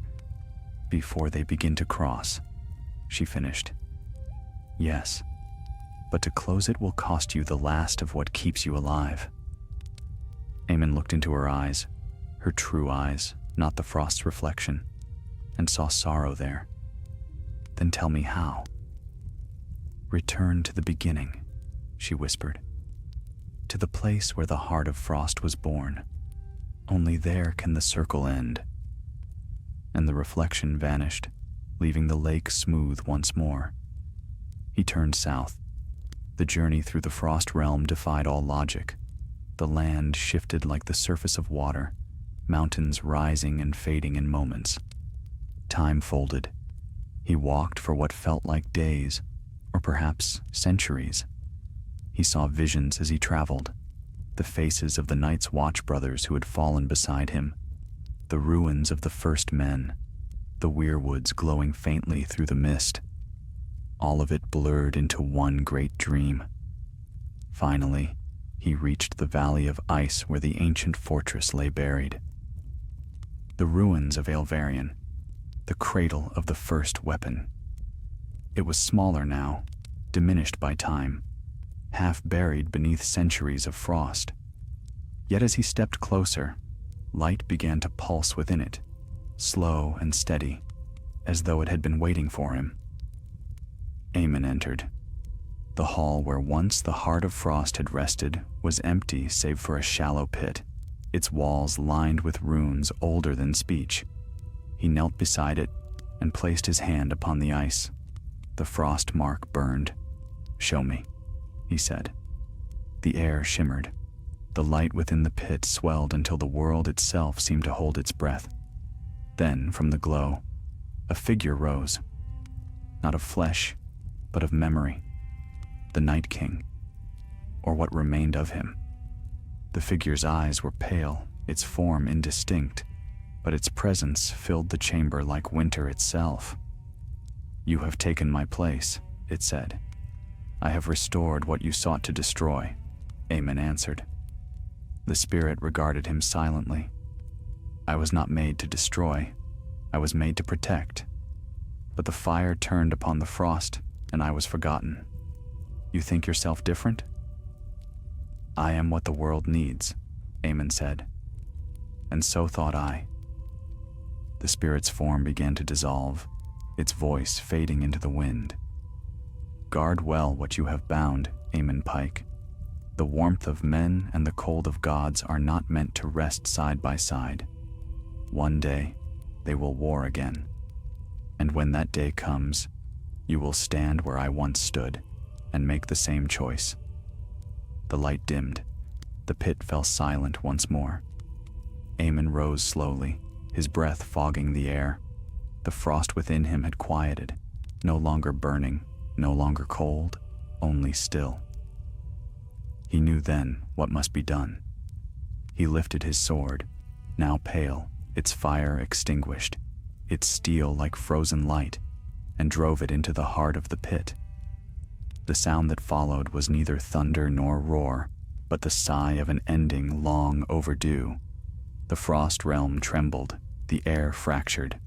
they begin to cross," she finished. "Yes, but to close it will cost you the last of what keeps you alive." Aemon looked into her eyes, her true eyes, not the frost's reflection, and saw sorrow there. "Then tell me how." "Return to the beginning," she whispered. "To the place where the heart of frost was born. Only there can the circle end." And the reflection vanished, leaving the lake smooth once more. He turned south. The journey through the frost realm defied all logic. The land shifted like the surface of water, mountains rising and fading in moments. Time folded. He walked for what felt like days, or perhaps centuries. He saw visions as he traveled, the faces of the Night's Watch brothers who had fallen beside him, the ruins of the first men, the weirwoods glowing faintly through the mist. All of it blurred into one great dream. Finally, he reached the valley of ice where the ancient fortress lay buried. The ruins of Aelvarion, the cradle of the first weapon. It was smaller now, diminished by time, half buried beneath centuries of frost. Yet as he stepped closer, light began to pulse within it, slow and steady, as though it had been waiting for him. Aemon entered. The hall where once the heart of frost had rested was empty save for a shallow pit, its walls lined with runes older than speech. He knelt beside it and placed his hand upon the ice. The frost mark burned. "Show me," he said. The air shimmered. The light within the pit swelled until the world itself seemed to hold its breath. Then, from the glow, a figure rose. Not of flesh, but of memory. The Night King, or what remained of him. The figure's eyes were pale, its form indistinct, but its presence filled the chamber like winter itself. "You have taken my place," it said. "I have restored what you sought to destroy," Aemon answered. The spirit regarded him silently. "I was not made to destroy. I was made to protect. But the fire turned upon the frost, and I was forgotten. You think yourself different?" "I am what the world needs," Aemon said. "And so thought I." The spirit's form began to dissolve, its voice fading into the wind. "Guard well what you have bound, Aemon Pike. The warmth of men and the cold of gods are not meant to rest side by side. One day, they will war again. And when that day comes, you will stand where I once stood and make the same choice." The light dimmed. The pit fell silent once more. Aemon rose slowly, his breath fogging the air. The frost within him had quieted, no longer burning, no longer cold, only still. He knew then what must be done. He lifted his sword, now pale, its fire extinguished, its steel like frozen light, and drove it into the heart of the pit. The sound that followed was neither thunder nor roar, but the sigh of an ending long overdue. The frost realm trembled, the air fractured,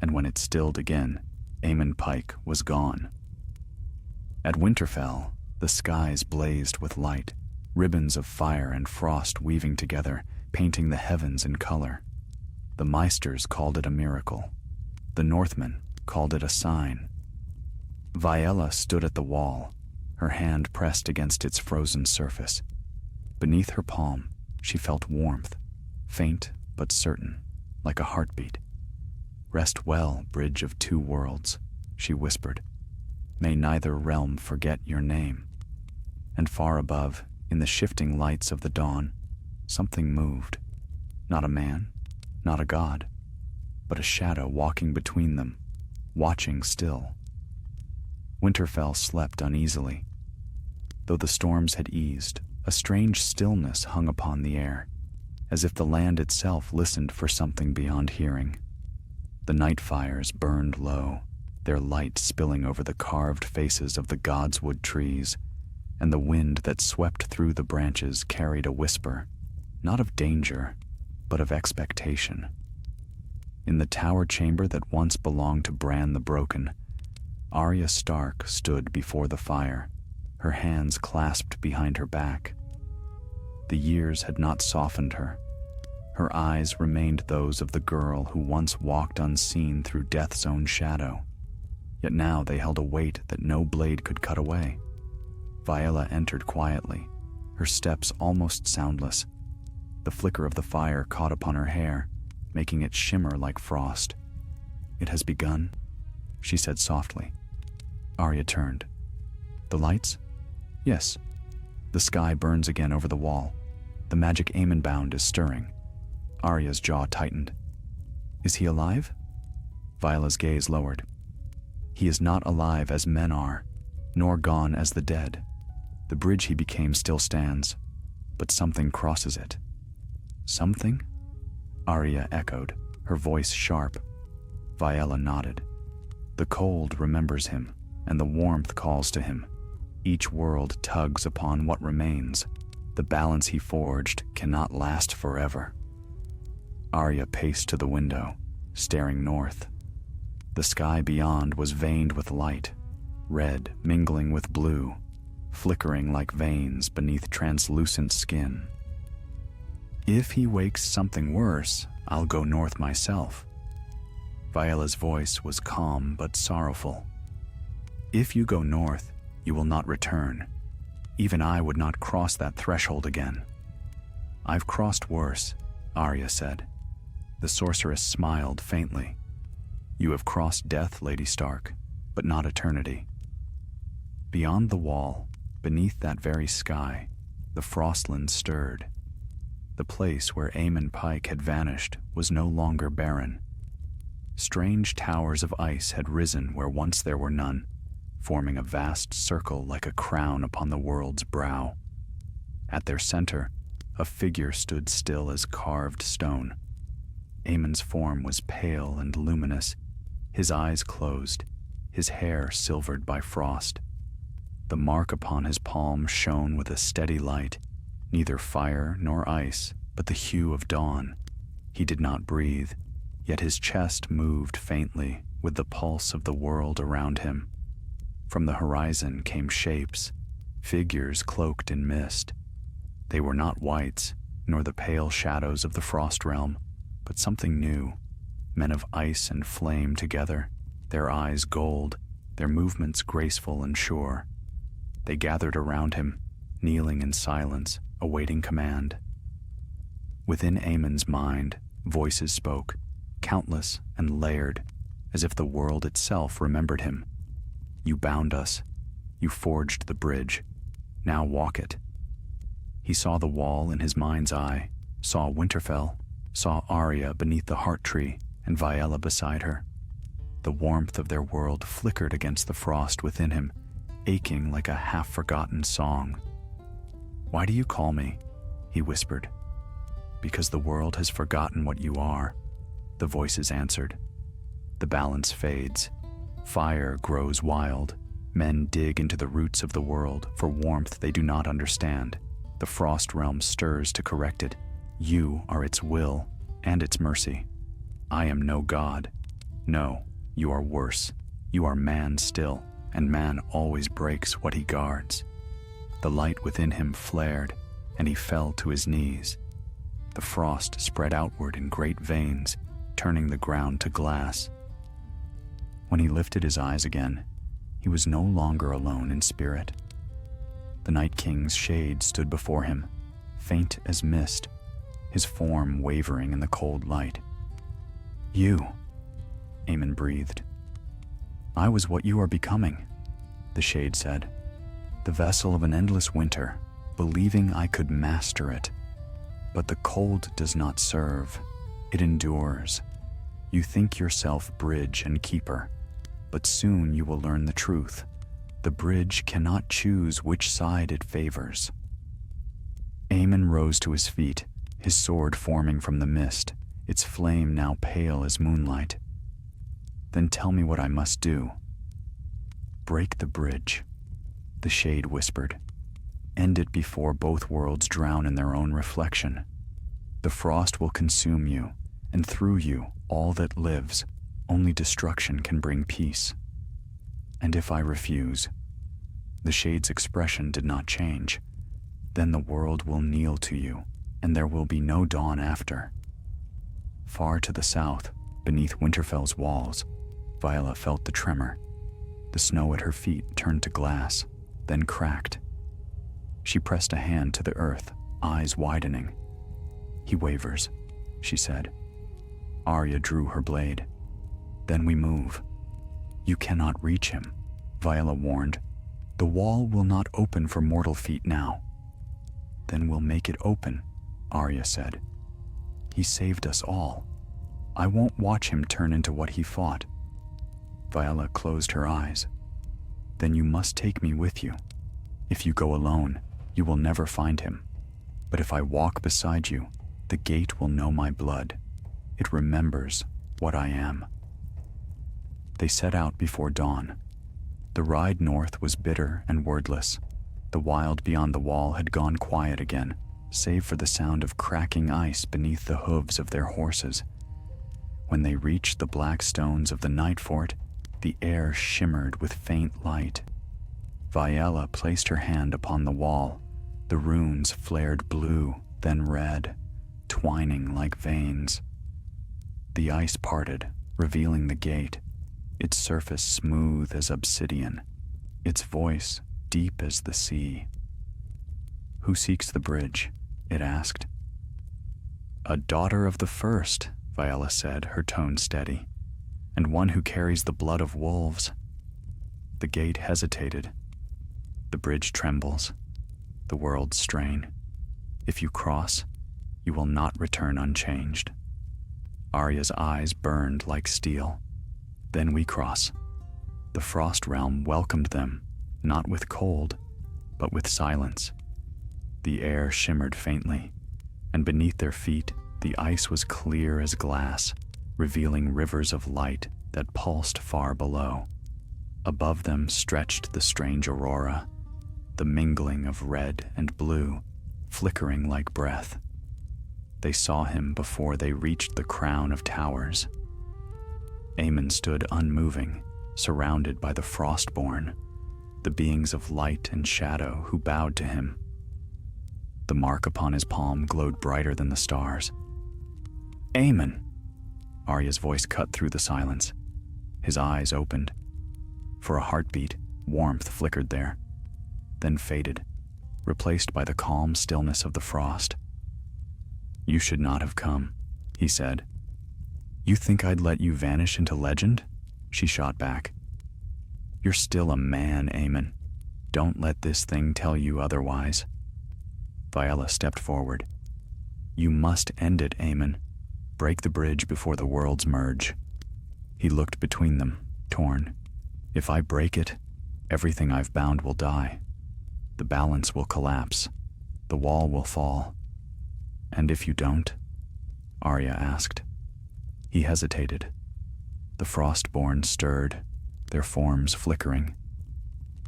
and when it stilled again, Aemon Pike was gone. At Winterfell, the skies blazed with light, ribbons of fire and frost weaving together, painting the heavens in color. The Meisters called it a miracle. The Northmen called it a sign. Viella stood at the wall, her hand pressed against its frozen surface. Beneath her palm, she felt warmth, faint but certain, like a heartbeat. "Rest well, bridge of two worlds," she whispered. "May neither realm forget your name." And far above, in the shifting lights of the dawn, something moved. Not a man, not a god, but a shadow walking between them, watching still. Winterfell slept uneasily. Though the storms had eased, a strange stillness hung upon the air, as if the land itself listened for something beyond hearing. The night fires burned low, their light spilling over the carved faces of the godswood trees, and the wind that swept through the branches carried a whisper, not of danger, but of expectation. In the tower chamber that once belonged to Bran the Broken, Arya Stark stood before the fire, her hands clasped behind her back. The years had not softened her. Her eyes remained those of the girl who once walked unseen through death's own shadow. Yet now they held a weight that no blade could cut away. Viella entered quietly, her steps almost soundless. The flicker of the fire caught upon her hair, making it shimmer like frost. "It has begun," she said softly. Arya turned. "The lights?" "Yes." The sky burns again over the wall. The magic Aemon bound is stirring. Arya's jaw tightened. "Is he alive?" Viole's gaze lowered. "He is not alive as men are, nor gone as the dead. The bridge he became still stands, but something crosses it." "Something?" Arya echoed, her voice sharp. Viella nodded. "The cold remembers him, and the warmth calls to him. Each world tugs upon what remains. The balance he forged cannot last forever." Arya paced to the window, staring north. The sky beyond was veined with light, red mingling with blue, flickering like veins beneath translucent skin. "If he wakes something worse, I'll go north myself." Viole's voice was calm but sorrowful. "If you go north, you will not return. Even I would not cross that threshold again." "I've crossed worse," Arya said. The sorceress smiled faintly. "You have crossed death, Lady Stark, but not eternity." Beyond the wall, beneath that very sky, the frostland stirred. The place where Aemon Pike had vanished was no longer barren. Strange towers of ice had risen where once there were none, forming a vast circle like a crown upon the world's brow. At their center, a figure stood still as carved stone. Aemon's form was pale and luminous, his eyes closed, his hair silvered by frost. The mark upon his palm shone with a steady light, neither fire nor ice, but the hue of dawn. He did not breathe, yet his chest moved faintly with the pulse of the world around him. From the horizon came shapes, figures cloaked in mist. They were not wights, nor the pale shadows of the frost realm, but something new, men of ice and flame together, their eyes gold, their movements graceful and sure. They gathered around him, kneeling in silence, awaiting command. Within Aemon's mind, voices spoke, countless and layered, as if the world itself remembered him. "You bound us. You forged the bridge. Now walk it." He saw the wall in his mind's eye, saw Winterfell, saw Arya beneath the heart tree and Viella beside her. The warmth of their world flickered against the frost within him, aching like a half-forgotten song. "Why do you call me?" he whispered. "Because the world has forgotten what you are," the voices answered. The balance fades. Fire grows wild. Men dig into the roots of the world for warmth they do not understand. The frost realm stirs to correct it. You are its will and its mercy. I am no god. No, you are worse. You are man still, and man always breaks what he guards. The light within him flared, and he fell to his knees. The frost spread outward in great veins, turning the ground to glass. When he lifted his eyes again, he was no longer alone in spirit. The Night King's shade stood before him, faint as mist, his form wavering in the cold light. You, Aemon breathed. I was what you are becoming, the shade said. The vessel of an endless winter, believing I could master it. But the cold does not serve. It endures. You think yourself bridge and keeper, but soon you will learn the truth. The bridge cannot choose which side it favors. Aemon rose to his feet, his sword forming from the mist, its flame now pale as moonlight. Then tell me what I must do. Break the bridge, the shade whispered. End it before both worlds drown in their own reflection. The frost will consume you, and through you, all that lives. Only destruction can bring peace. And if I refuse? The shade's expression did not change. Then the world will kneel to you, and there will be no dawn after. Far to the south, beneath Winterfell's walls, Viola felt the tremor. The snow at her feet turned to glass, then cracked. She pressed a hand to the earth, eyes widening. He wavers, she said. Arya drew her blade. Then we move. You cannot reach him, Viola warned. The wall will not open for mortal feet now. Then we'll make it open, Arya said. He saved us all. I won't watch him turn into what he fought. Viola closed her eyes. Then you must take me with you. If you go alone, you will never find him. But if I walk beside you, the gate will know my blood. It remembers what I am. They set out before dawn. The ride north was bitter and wordless. The wild beyond the wall had gone quiet again, save for the sound of cracking ice beneath the hooves of their horses. When they reached the black stones of the night fort, the air shimmered with faint light. Viola placed her hand upon the wall. The runes flared blue, then red, twining like veins. The ice parted, revealing the gate, its surface smooth as obsidian, its voice deep as the sea. Who seeks the bridge? It asked. A daughter of the first, Viola said, her tone steady, and one who carries the blood of wolves. The gate hesitated. The bridge trembles. The worlds strain. If you cross, you will not return unchanged. Arya's eyes burned like steel. Then we cross. The frost realm welcomed them, not with cold, but with silence. The air shimmered faintly, and beneath their feet, the ice was clear as glass, revealing rivers of light that pulsed far below. Above them stretched the strange aurora, the mingling of red and blue, flickering like breath. They saw him before they reached the crown of towers. Aemon stood unmoving, surrounded by the Frostborn, the beings of light and shadow who bowed to him. The mark upon his palm glowed brighter than the stars. Aemon! Arya's voice cut through the silence. His eyes opened. For a heartbeat, warmth flickered there, then faded, replaced by the calm stillness of the frost. You should not have come, he said. You think I'd let you vanish into legend? She shot back. You're still a man, Aemon. Don't let this thing tell you otherwise. Viola stepped forward. You must end it, Aemon. Break the bridge before the worlds merge. He looked between them, torn. If I break it, everything I've bound will die. The balance will collapse. The wall will fall. And if you don't? Arya asked. He hesitated. The Frostborn stirred, their forms flickering.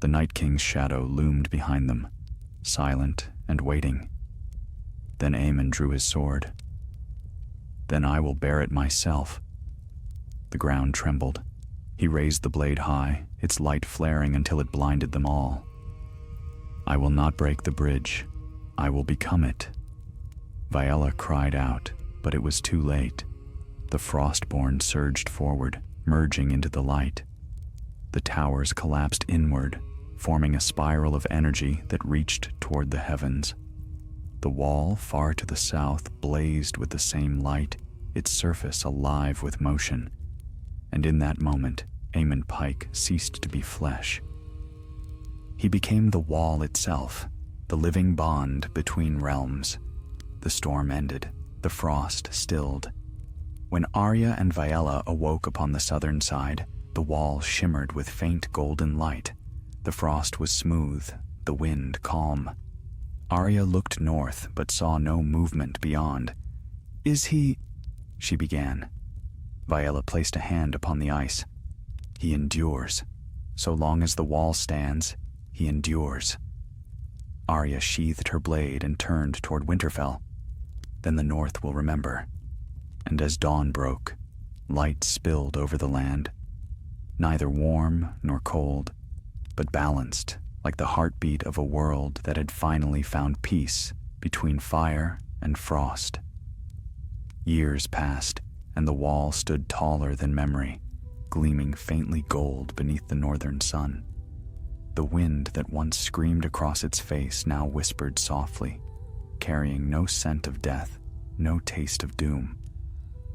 The Night King's shadow loomed behind them, silent and waiting. Then Aemon drew his sword. "Then I will bear it myself." The ground trembled. He raised the blade high, its light flaring until it blinded them all. "I will not break the bridge. I will become it." Viella cried out, but it was too late. The Frostborn surged forward, merging into the light. The towers collapsed inward, forming a spiral of energy that reached toward the heavens. The wall far to the south blazed with the same light, its surface alive with motion. And in that moment, Aemon Pike ceased to be flesh. He became the wall itself, the living bond between realms. The storm ended, the frost stilled. When Arya and Viella awoke upon the southern side, the wall shimmered with faint golden light. The frost was smooth, the wind calm. Arya looked north but saw no movement beyond. "Is he—" she began. Viella placed a hand upon the ice. "He endures. So long as the wall stands, he endures." Arya sheathed her blade and turned toward Winterfell. "Then the North will remember." And as dawn broke, light spilled over the land, neither warm nor cold, but balanced, like the heartbeat of a world that had finally found peace between fire and frost. Years passed, and the wall stood taller than memory, gleaming faintly gold beneath the northern sun. The wind that once screamed across its face now whispered softly, carrying no scent of death, no taste of doom.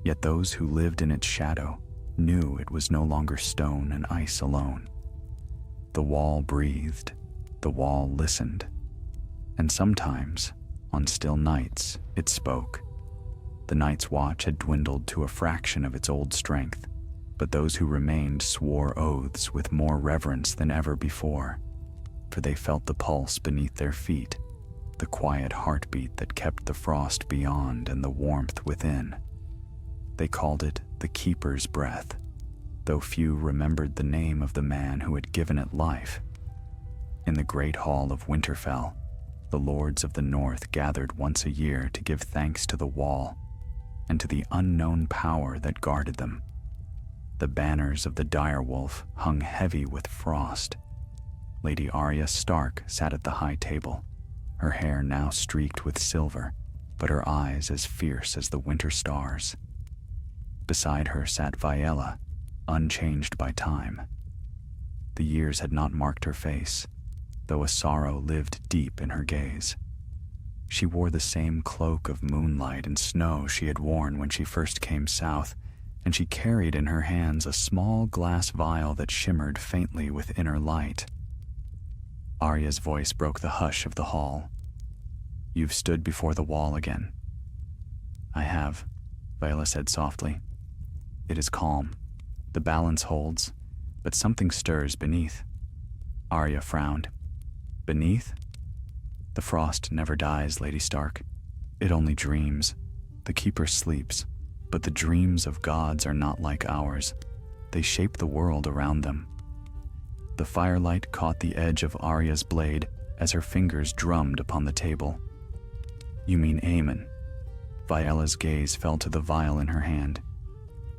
Yet those who lived in its shadow knew it was no longer stone and ice alone. The wall breathed, the wall listened, and sometimes, on still nights, it spoke. The Night's Watch had dwindled to a fraction of its old strength, but those who remained swore oaths with more reverence than ever before, for they felt the pulse beneath their feet, the quiet heartbeat that kept the frost beyond and the warmth within. They called it the Keeper's Breath, though few remembered the name of the man who had given it life. In the great hall of Winterfell, the lords of the North gathered once a year to give thanks to the wall and to the unknown power that guarded them. The banners of the direwolf hung heavy with frost. Lady Arya Stark sat at the high table, her hair now streaked with silver, but her eyes as fierce as the winter stars. Beside her sat Viella, unchanged by time. The years had not marked her face, though a sorrow lived deep in her gaze. She wore the same cloak of moonlight and snow she had worn when she first came south, and she carried in her hands a small glass vial that shimmered faintly with inner light. Arya's voice broke the hush of the hall. "You've stood before the wall again." "I have," Viella said softly. "It is calm. The balance holds, but something stirs beneath." Arya frowned. "Beneath?" "The frost never dies, Lady Stark. It only dreams. The Keeper sleeps, but the dreams of gods are not like ours. They shape the world around them." The firelight caught the edge of Arya's blade as her fingers drummed upon the table. "You mean Aemon?" Viella's gaze fell to the vial in her hand.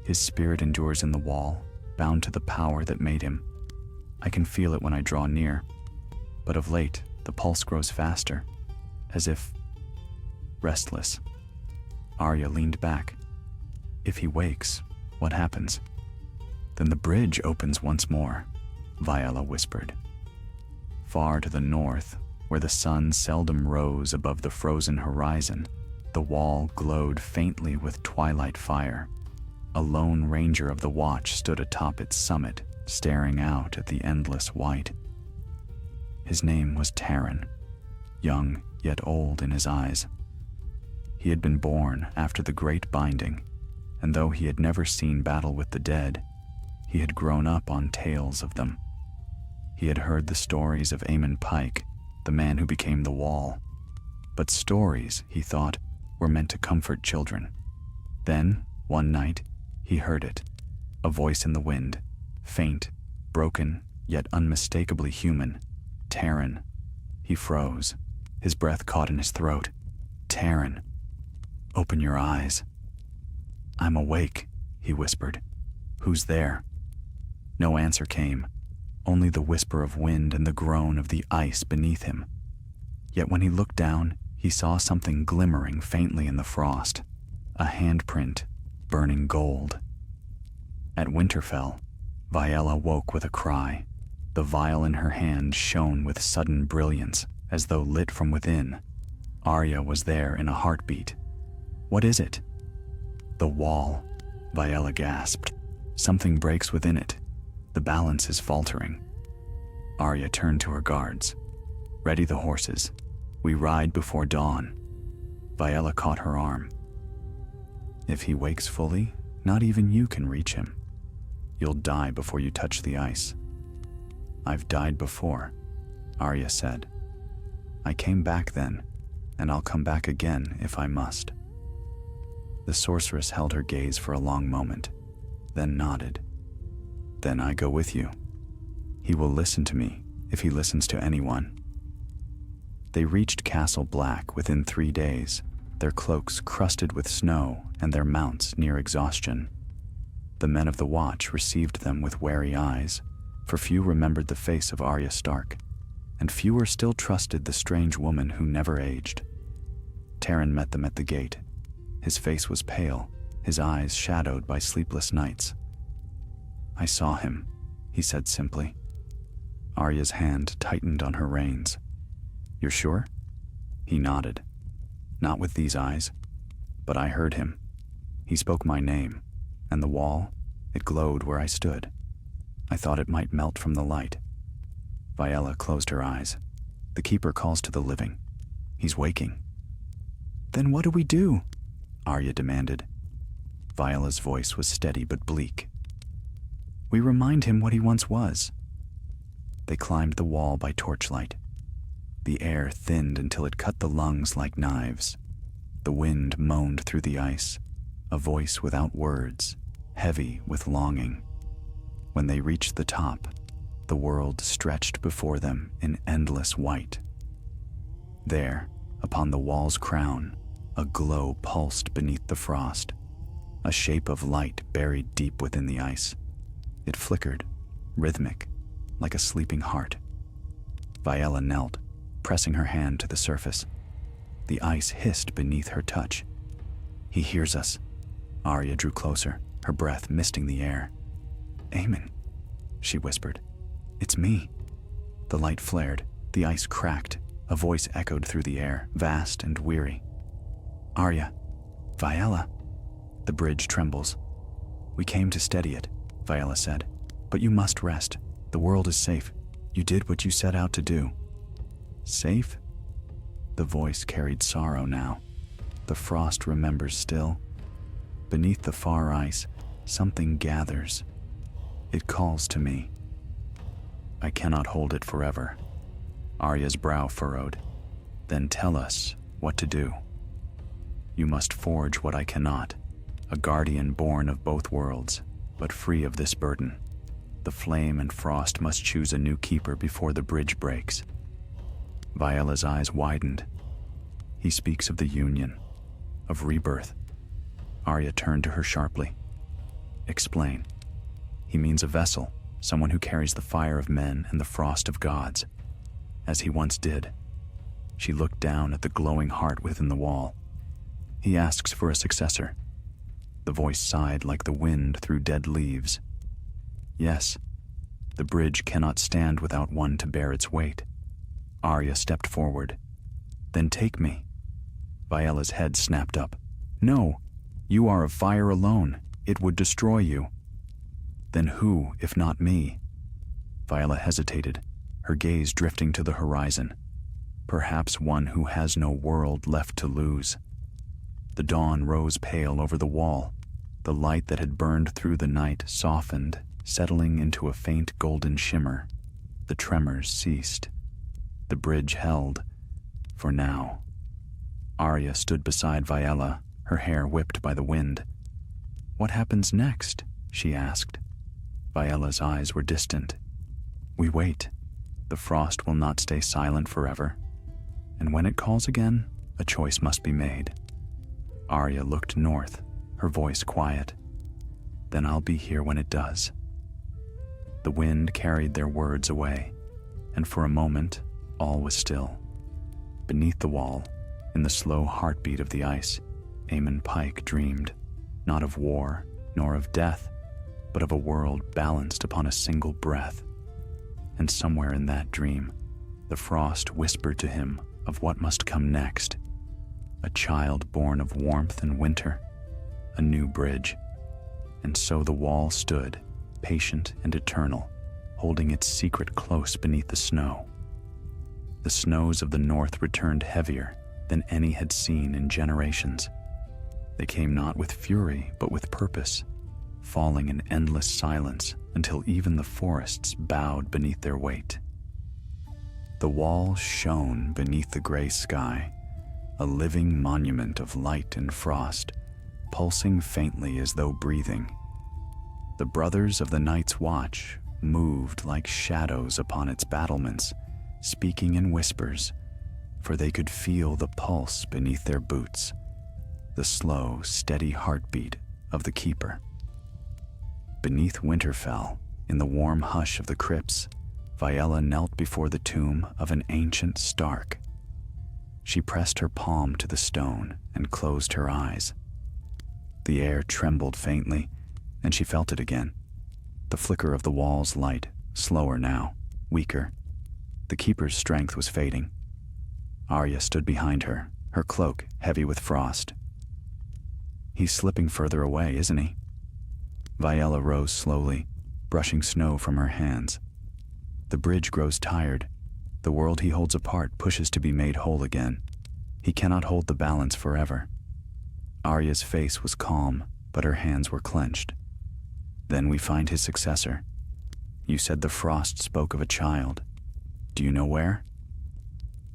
"His spirit endures in the wall, bound to the power that made him. I can feel it when I draw near, but of late the pulse grows faster, as if restless." Arya leaned back. "If he wakes, what happens?" "Then the bridge opens once more," Viella whispered. Far to the north, where the sun seldom rose above the frozen horizon, the wall glowed faintly with twilight fire. A lone ranger of the watch stood atop its summit, staring out at the endless white. His name was Taran, young yet old in his eyes. He had been born after the Great Binding, and though he had never seen battle with the dead, he had grown up on tales of them. He had heard the stories of Aemon Pike, the man who became the Wall. But stories, he thought, were meant to comfort children. Then, one night, he heard it, a voice in the wind, faint, broken, yet unmistakably human. Taryn. He froze. His breath caught in his throat. Taryn. Open your eyes. I'm awake, he whispered. Who's there? No answer came, only the whisper of wind and the groan of the ice beneath him. Yet when he looked down, he saw something glimmering faintly in the frost, a handprint, burning gold. At Winterfell, Viella woke with a cry. The vial in her hand shone with sudden brilliance, as though lit from within. Arya was there in a heartbeat. What is it? The wall, Viella gasped. Something breaks within it. The balance is faltering. Arya turned to her guards. Ready the horses. We ride before dawn. Viella caught her arm. If he wakes fully, not even you can reach him. You'll die before you touch the ice. I've died before, Arya said. I came back then, and I'll come back again if I must. The sorceress held her gaze for a long moment, then nodded. Then I go with you. He will listen to me if he listens to anyone. They reached Castle Black within 3 days, their cloaks crusted with snow and their mounts near exhaustion. The men of the watch received them with wary eyes, for few remembered the face of Arya Stark, and fewer still trusted the strange woman who never aged. Taryn met them at the gate. His face was pale, his eyes shadowed by sleepless nights. I saw him, he said simply. Arya's hand tightened on her reins. You're sure? He nodded. Not with these eyes, but I heard him. He spoke my name, and the wall, it glowed where I stood. I thought it might melt from the light. Viella closed her eyes. The keeper calls to the living. He's waking. Then what do we do? Arya demanded. Viole's voice was steady but bleak. We remind him what he once was. They climbed the wall by torchlight. The air thinned until it cut the lungs like knives. The wind moaned through the ice, a voice without words, heavy with longing. When they reached the top, the world stretched before them in endless white. There, upon the wall's crown, a glow pulsed beneath the frost, a shape of light buried deep within the ice. It flickered, rhythmic, like a sleeping heart. Viella knelt, pressing her hand to the surface. The ice hissed beneath her touch. He hears us. Arya drew closer, her breath misting the air. Aemon, she whispered. It's me. The light flared, the ice cracked, a voice echoed through the air, vast and weary. Arya, Viella. The bridge trembles. We came to steady it, Viella said. But you must rest. The world is safe. You did what you set out to do. Safe? The voice carried sorrow now. The frost remembers still. Beneath the far ice, something gathers. It calls to me. I cannot hold it forever. Arya's brow furrowed. Then tell us what to do. You must forge what I cannot, a guardian born of both worlds, but free of this burden. The flame and frost must choose a new keeper before the bridge breaks. Viole's eyes widened. He speaks of the union, of rebirth. Arya turned to her sharply. Explain. He means a vessel, someone who carries the fire of men and the frost of gods, as he once did. She looked down at the glowing heart within the wall. He asks for a successor. The voice sighed like the wind through dead leaves. Yes, the bridge cannot stand without one to bear its weight. Arya stepped forward. Then take me. Viole's head snapped up. No, you are of fire alone. It would destroy you. Then who, if not me? Viella hesitated, her gaze drifting to the horizon. Perhaps one who has no world left to lose. The dawn rose pale over the wall. The light that had burned through the night softened, settling into a faint golden shimmer. The tremors ceased. The bridge held, for now. Arya stood beside Viella, her hair whipped by the wind. What happens next? She asked. Viole's eyes were distant, We wait. The frost will not stay silent forever. And when it calls again, a choice must be made. Arya looked north, her voice quiet. Then I'll be here when it does. The wind carried their words away, and for a moment, all was still. Beneath the wall, in the slow heartbeat of the ice, Aemon Pike dreamed, not of war, nor of death, but of a world balanced upon a single breath. And somewhere in that dream, the frost whispered to him of what must come next. A child born of warmth and winter, a new bridge. And so the wall stood, patient and eternal, holding its secret close beneath the snow. The snows of the north returned heavier than any had seen in generations. They came not with fury, but with purpose, falling in endless silence until even the forests bowed beneath their weight. The wall shone beneath the gray sky, a living monument of light and frost, pulsing faintly as though breathing. The brothers of the Night's Watch moved like shadows upon its battlements, speaking in whispers, for they could feel the pulse beneath their boots, the slow, steady heartbeat of the keeper. Beneath Winterfell, in the warm hush of the crypts, Viella knelt before the tomb of an ancient Stark. She pressed her palm to the stone and closed her eyes. The air trembled faintly, and she felt it again. The flicker of the wall's light, slower now, weaker. The keeper's strength was fading. Arya stood behind her, her cloak heavy with frost. He's slipping further away, isn't he? Viella rose slowly, brushing snow from her hands. The bridge grows tired. The world he holds apart pushes to be made whole again. He cannot hold the balance forever. Arya's face was calm, but her hands were clenched. Then we find his successor. You said the frost spoke of a child. Do you know where?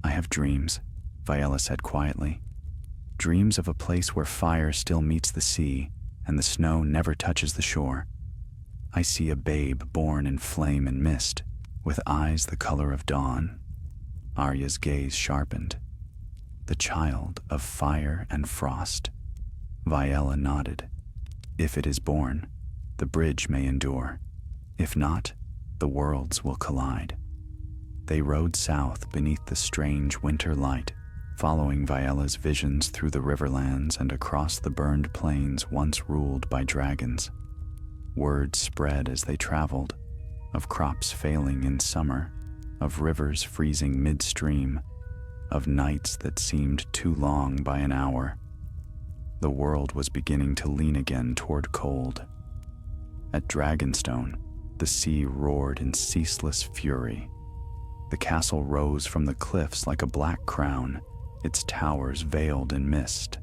I have dreams, Viella said quietly. Dreams of a place where fire still meets the sea and the snow never touches the shore. I see a babe born in flame and mist, with eyes the color of dawn. Arya's gaze sharpened. The child of fire and frost. Viella nodded. If it is born, the bridge may endure. If not, the worlds will collide. They rode south beneath the strange winter light, following Viella's visions through the riverlands and across the burned plains once ruled by dragons. Word spread as they traveled, of crops failing in summer, of rivers freezing midstream, of nights that seemed too long by an hour. The world was beginning to lean again toward cold. At Dragonstone, the sea roared in ceaseless fury. The castle rose from the cliffs like a black crown, its towers veiled in mist.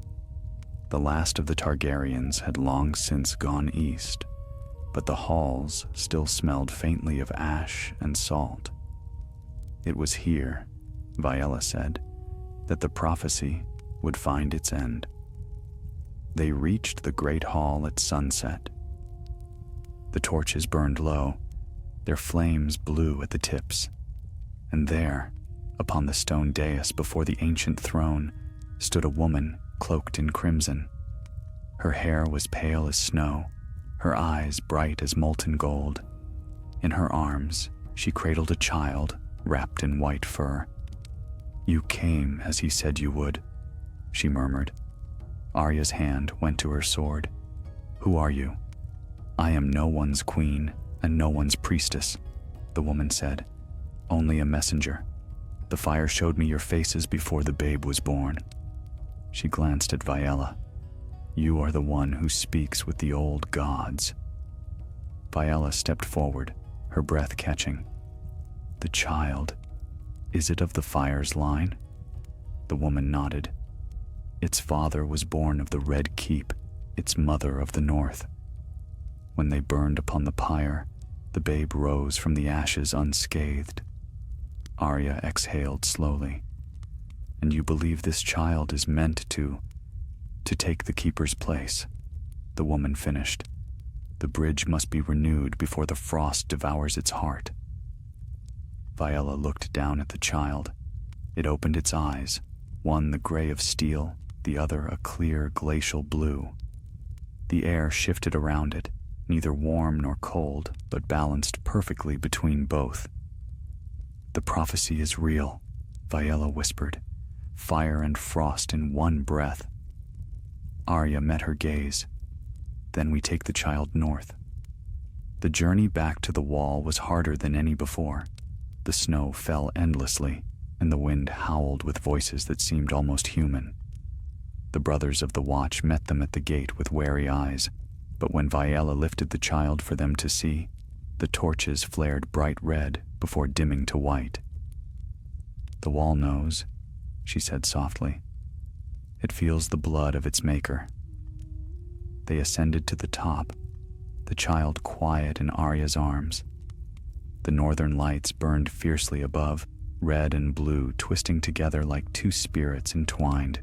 The last of the Targaryens had long since gone east, but the halls still smelled faintly of ash and salt. It was here, Viella said, that the prophecy would find its end. They reached the great hall at sunset. The torches burned low, their flames blue at the tips, and there, upon the stone dais before the ancient throne, stood a woman cloaked in crimson. Her hair was pale as snow, her eyes bright as molten gold. In her arms, she cradled a child wrapped in white fur. You came as he said you would, she murmured. Arya's hand went to her sword. Who are you? I am no one's queen and no one's priestess, the woman said. Only a messenger. The fire showed me your faces before the babe was born. She glanced at Viella. You are the one who speaks with the old gods. Viella stepped forward, her breath catching. The child, is it of the fire's line? The woman nodded. Its father was born of the Red Keep, its mother of the north. When they burned upon the pyre, the babe rose from the ashes unscathed. Arya exhaled slowly. And you believe this child is meant to take the keeper's place, the woman finished. The bridge must be renewed before the frost devours its heart. Viella looked down at the child. It opened its eyes, one the gray of steel, the other a clear glacial blue. The air shifted around it, neither warm nor cold, but balanced perfectly between both. "The prophecy is real," Viella whispered, "fire and frost in one breath." Arya met her gaze. "Then we take the child north." The journey back to the wall was harder than any before. The snow fell endlessly, and the wind howled with voices that seemed almost human. The brothers of the watch met them at the gate with wary eyes, but when Viella lifted the child for them to see, the torches flared bright red before dimming to white. "The wall knows," she said softly. "It feels the blood of its maker." They ascended to the top, the child quiet in Arya's arms. The northern lights burned fiercely above, red and blue twisting together like two spirits entwined.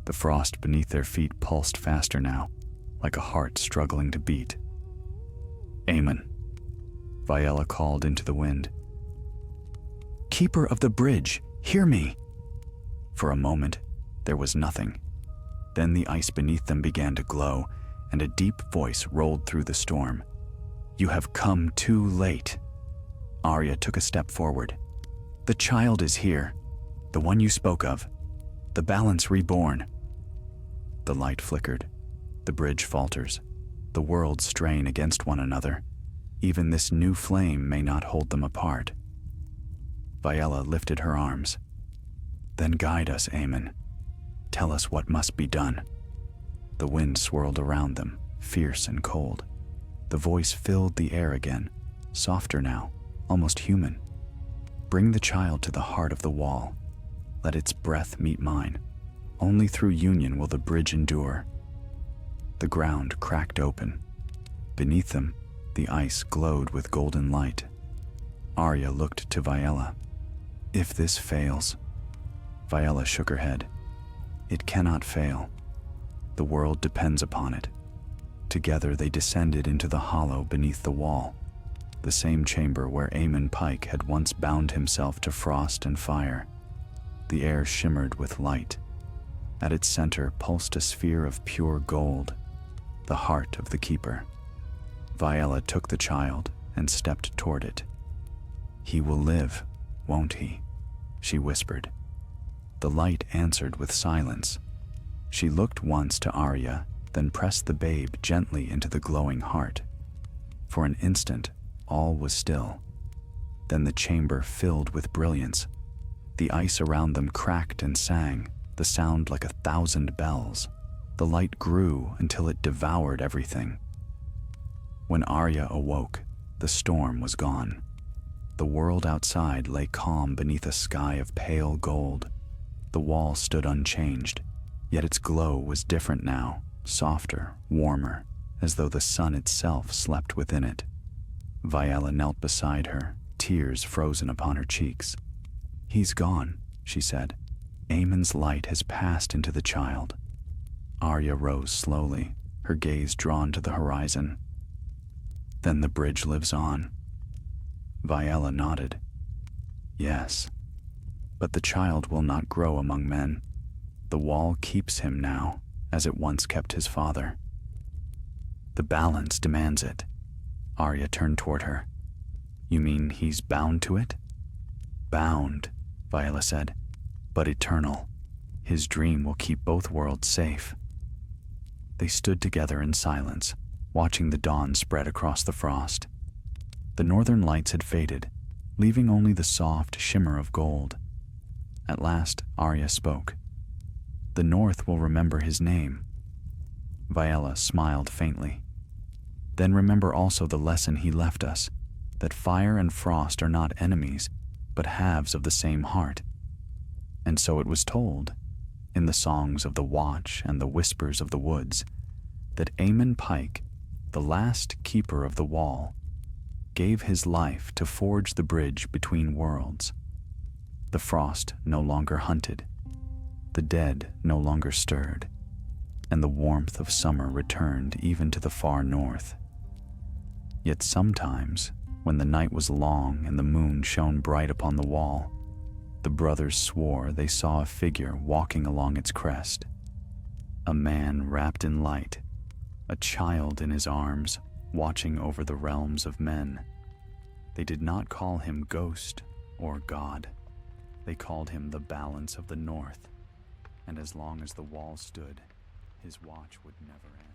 The frost beneath their feet pulsed faster now, like a heart struggling to beat. "Aemon," Viella called into the wind. "Keeper of the bridge, hear me!" For a moment, there was nothing. Then the ice beneath them began to glow, and a deep voice rolled through the storm. "You have come too late." Arya took a step forward. "The child is here, the one you spoke of, the balance reborn." The light flickered. The bridge falters. The worlds strain against one another. Even this new flame may not hold them apart. Viella lifted her arms. "Then guide us, Aemon. Tell us what must be done." The wind swirled around them, fierce and cold. The voice filled the air again, softer now, almost human. "Bring the child to the heart of the wall. Let its breath meet mine. Only through union will the bridge endure." The ground cracked open. Beneath them, the ice glowed with golden light. Arya looked to Viella. "If this fails..." Viella shook her head. "It cannot fail. The world depends upon it." Together they descended into the hollow beneath the wall, the same chamber where Aemon Pike had once bound himself to frost and fire. The air shimmered with light. At its center pulsed a sphere of pure gold, the heart of the keeper. Viella took the child and stepped toward it. "He will live, won't he?" she whispered. The light answered with silence. She looked once to Arya, then pressed the babe gently into the glowing heart. For an instant, all was still. Then the chamber filled with brilliance. The ice around them cracked and sang, the sound like 1,000 bells. The light grew until it devoured everything. When Arya awoke, the storm was gone. The world outside lay calm beneath a sky of pale gold. The wall stood unchanged, yet its glow was different now, softer, warmer, as though the sun itself slept within it. Viella knelt beside her, tears frozen upon her cheeks. "He's gone," she said. "Aemon's light has passed into the child." Arya rose slowly, her gaze drawn to the horizon. "Then the bridge lives on." Viella nodded. "Yes, but the child will not grow among men. The wall keeps him now, as it once kept his father." "The balance demands it." Arya turned toward her. "You mean he's bound to it?" "Bound," Viella said, "but eternal. His dream will keep both worlds safe." They stood together in silence, watching the dawn spread across the frost. The northern lights had faded, leaving only the soft shimmer of gold. At last, Arya spoke. "The North will remember his name." Viella smiled faintly. "Then remember also the lesson he left us, that fire and frost are not enemies, but halves of the same heart." And so it was told, in the songs of the Watch and the whispers of the woods, that Aemon Pike, the last keeper of the wall, gave his life to forge the bridge between worlds. The frost no longer hunted, the dead no longer stirred, and the warmth of summer returned even to the far north. Yet sometimes, when the night was long and the moon shone bright upon the wall, the brothers swore they saw a figure walking along its crest. A man wrapped in light, a child in his arms, watching over the realms of men. They did not call him ghost or god. They called him the balance of the north, and as long as the wall stood, his watch would never end.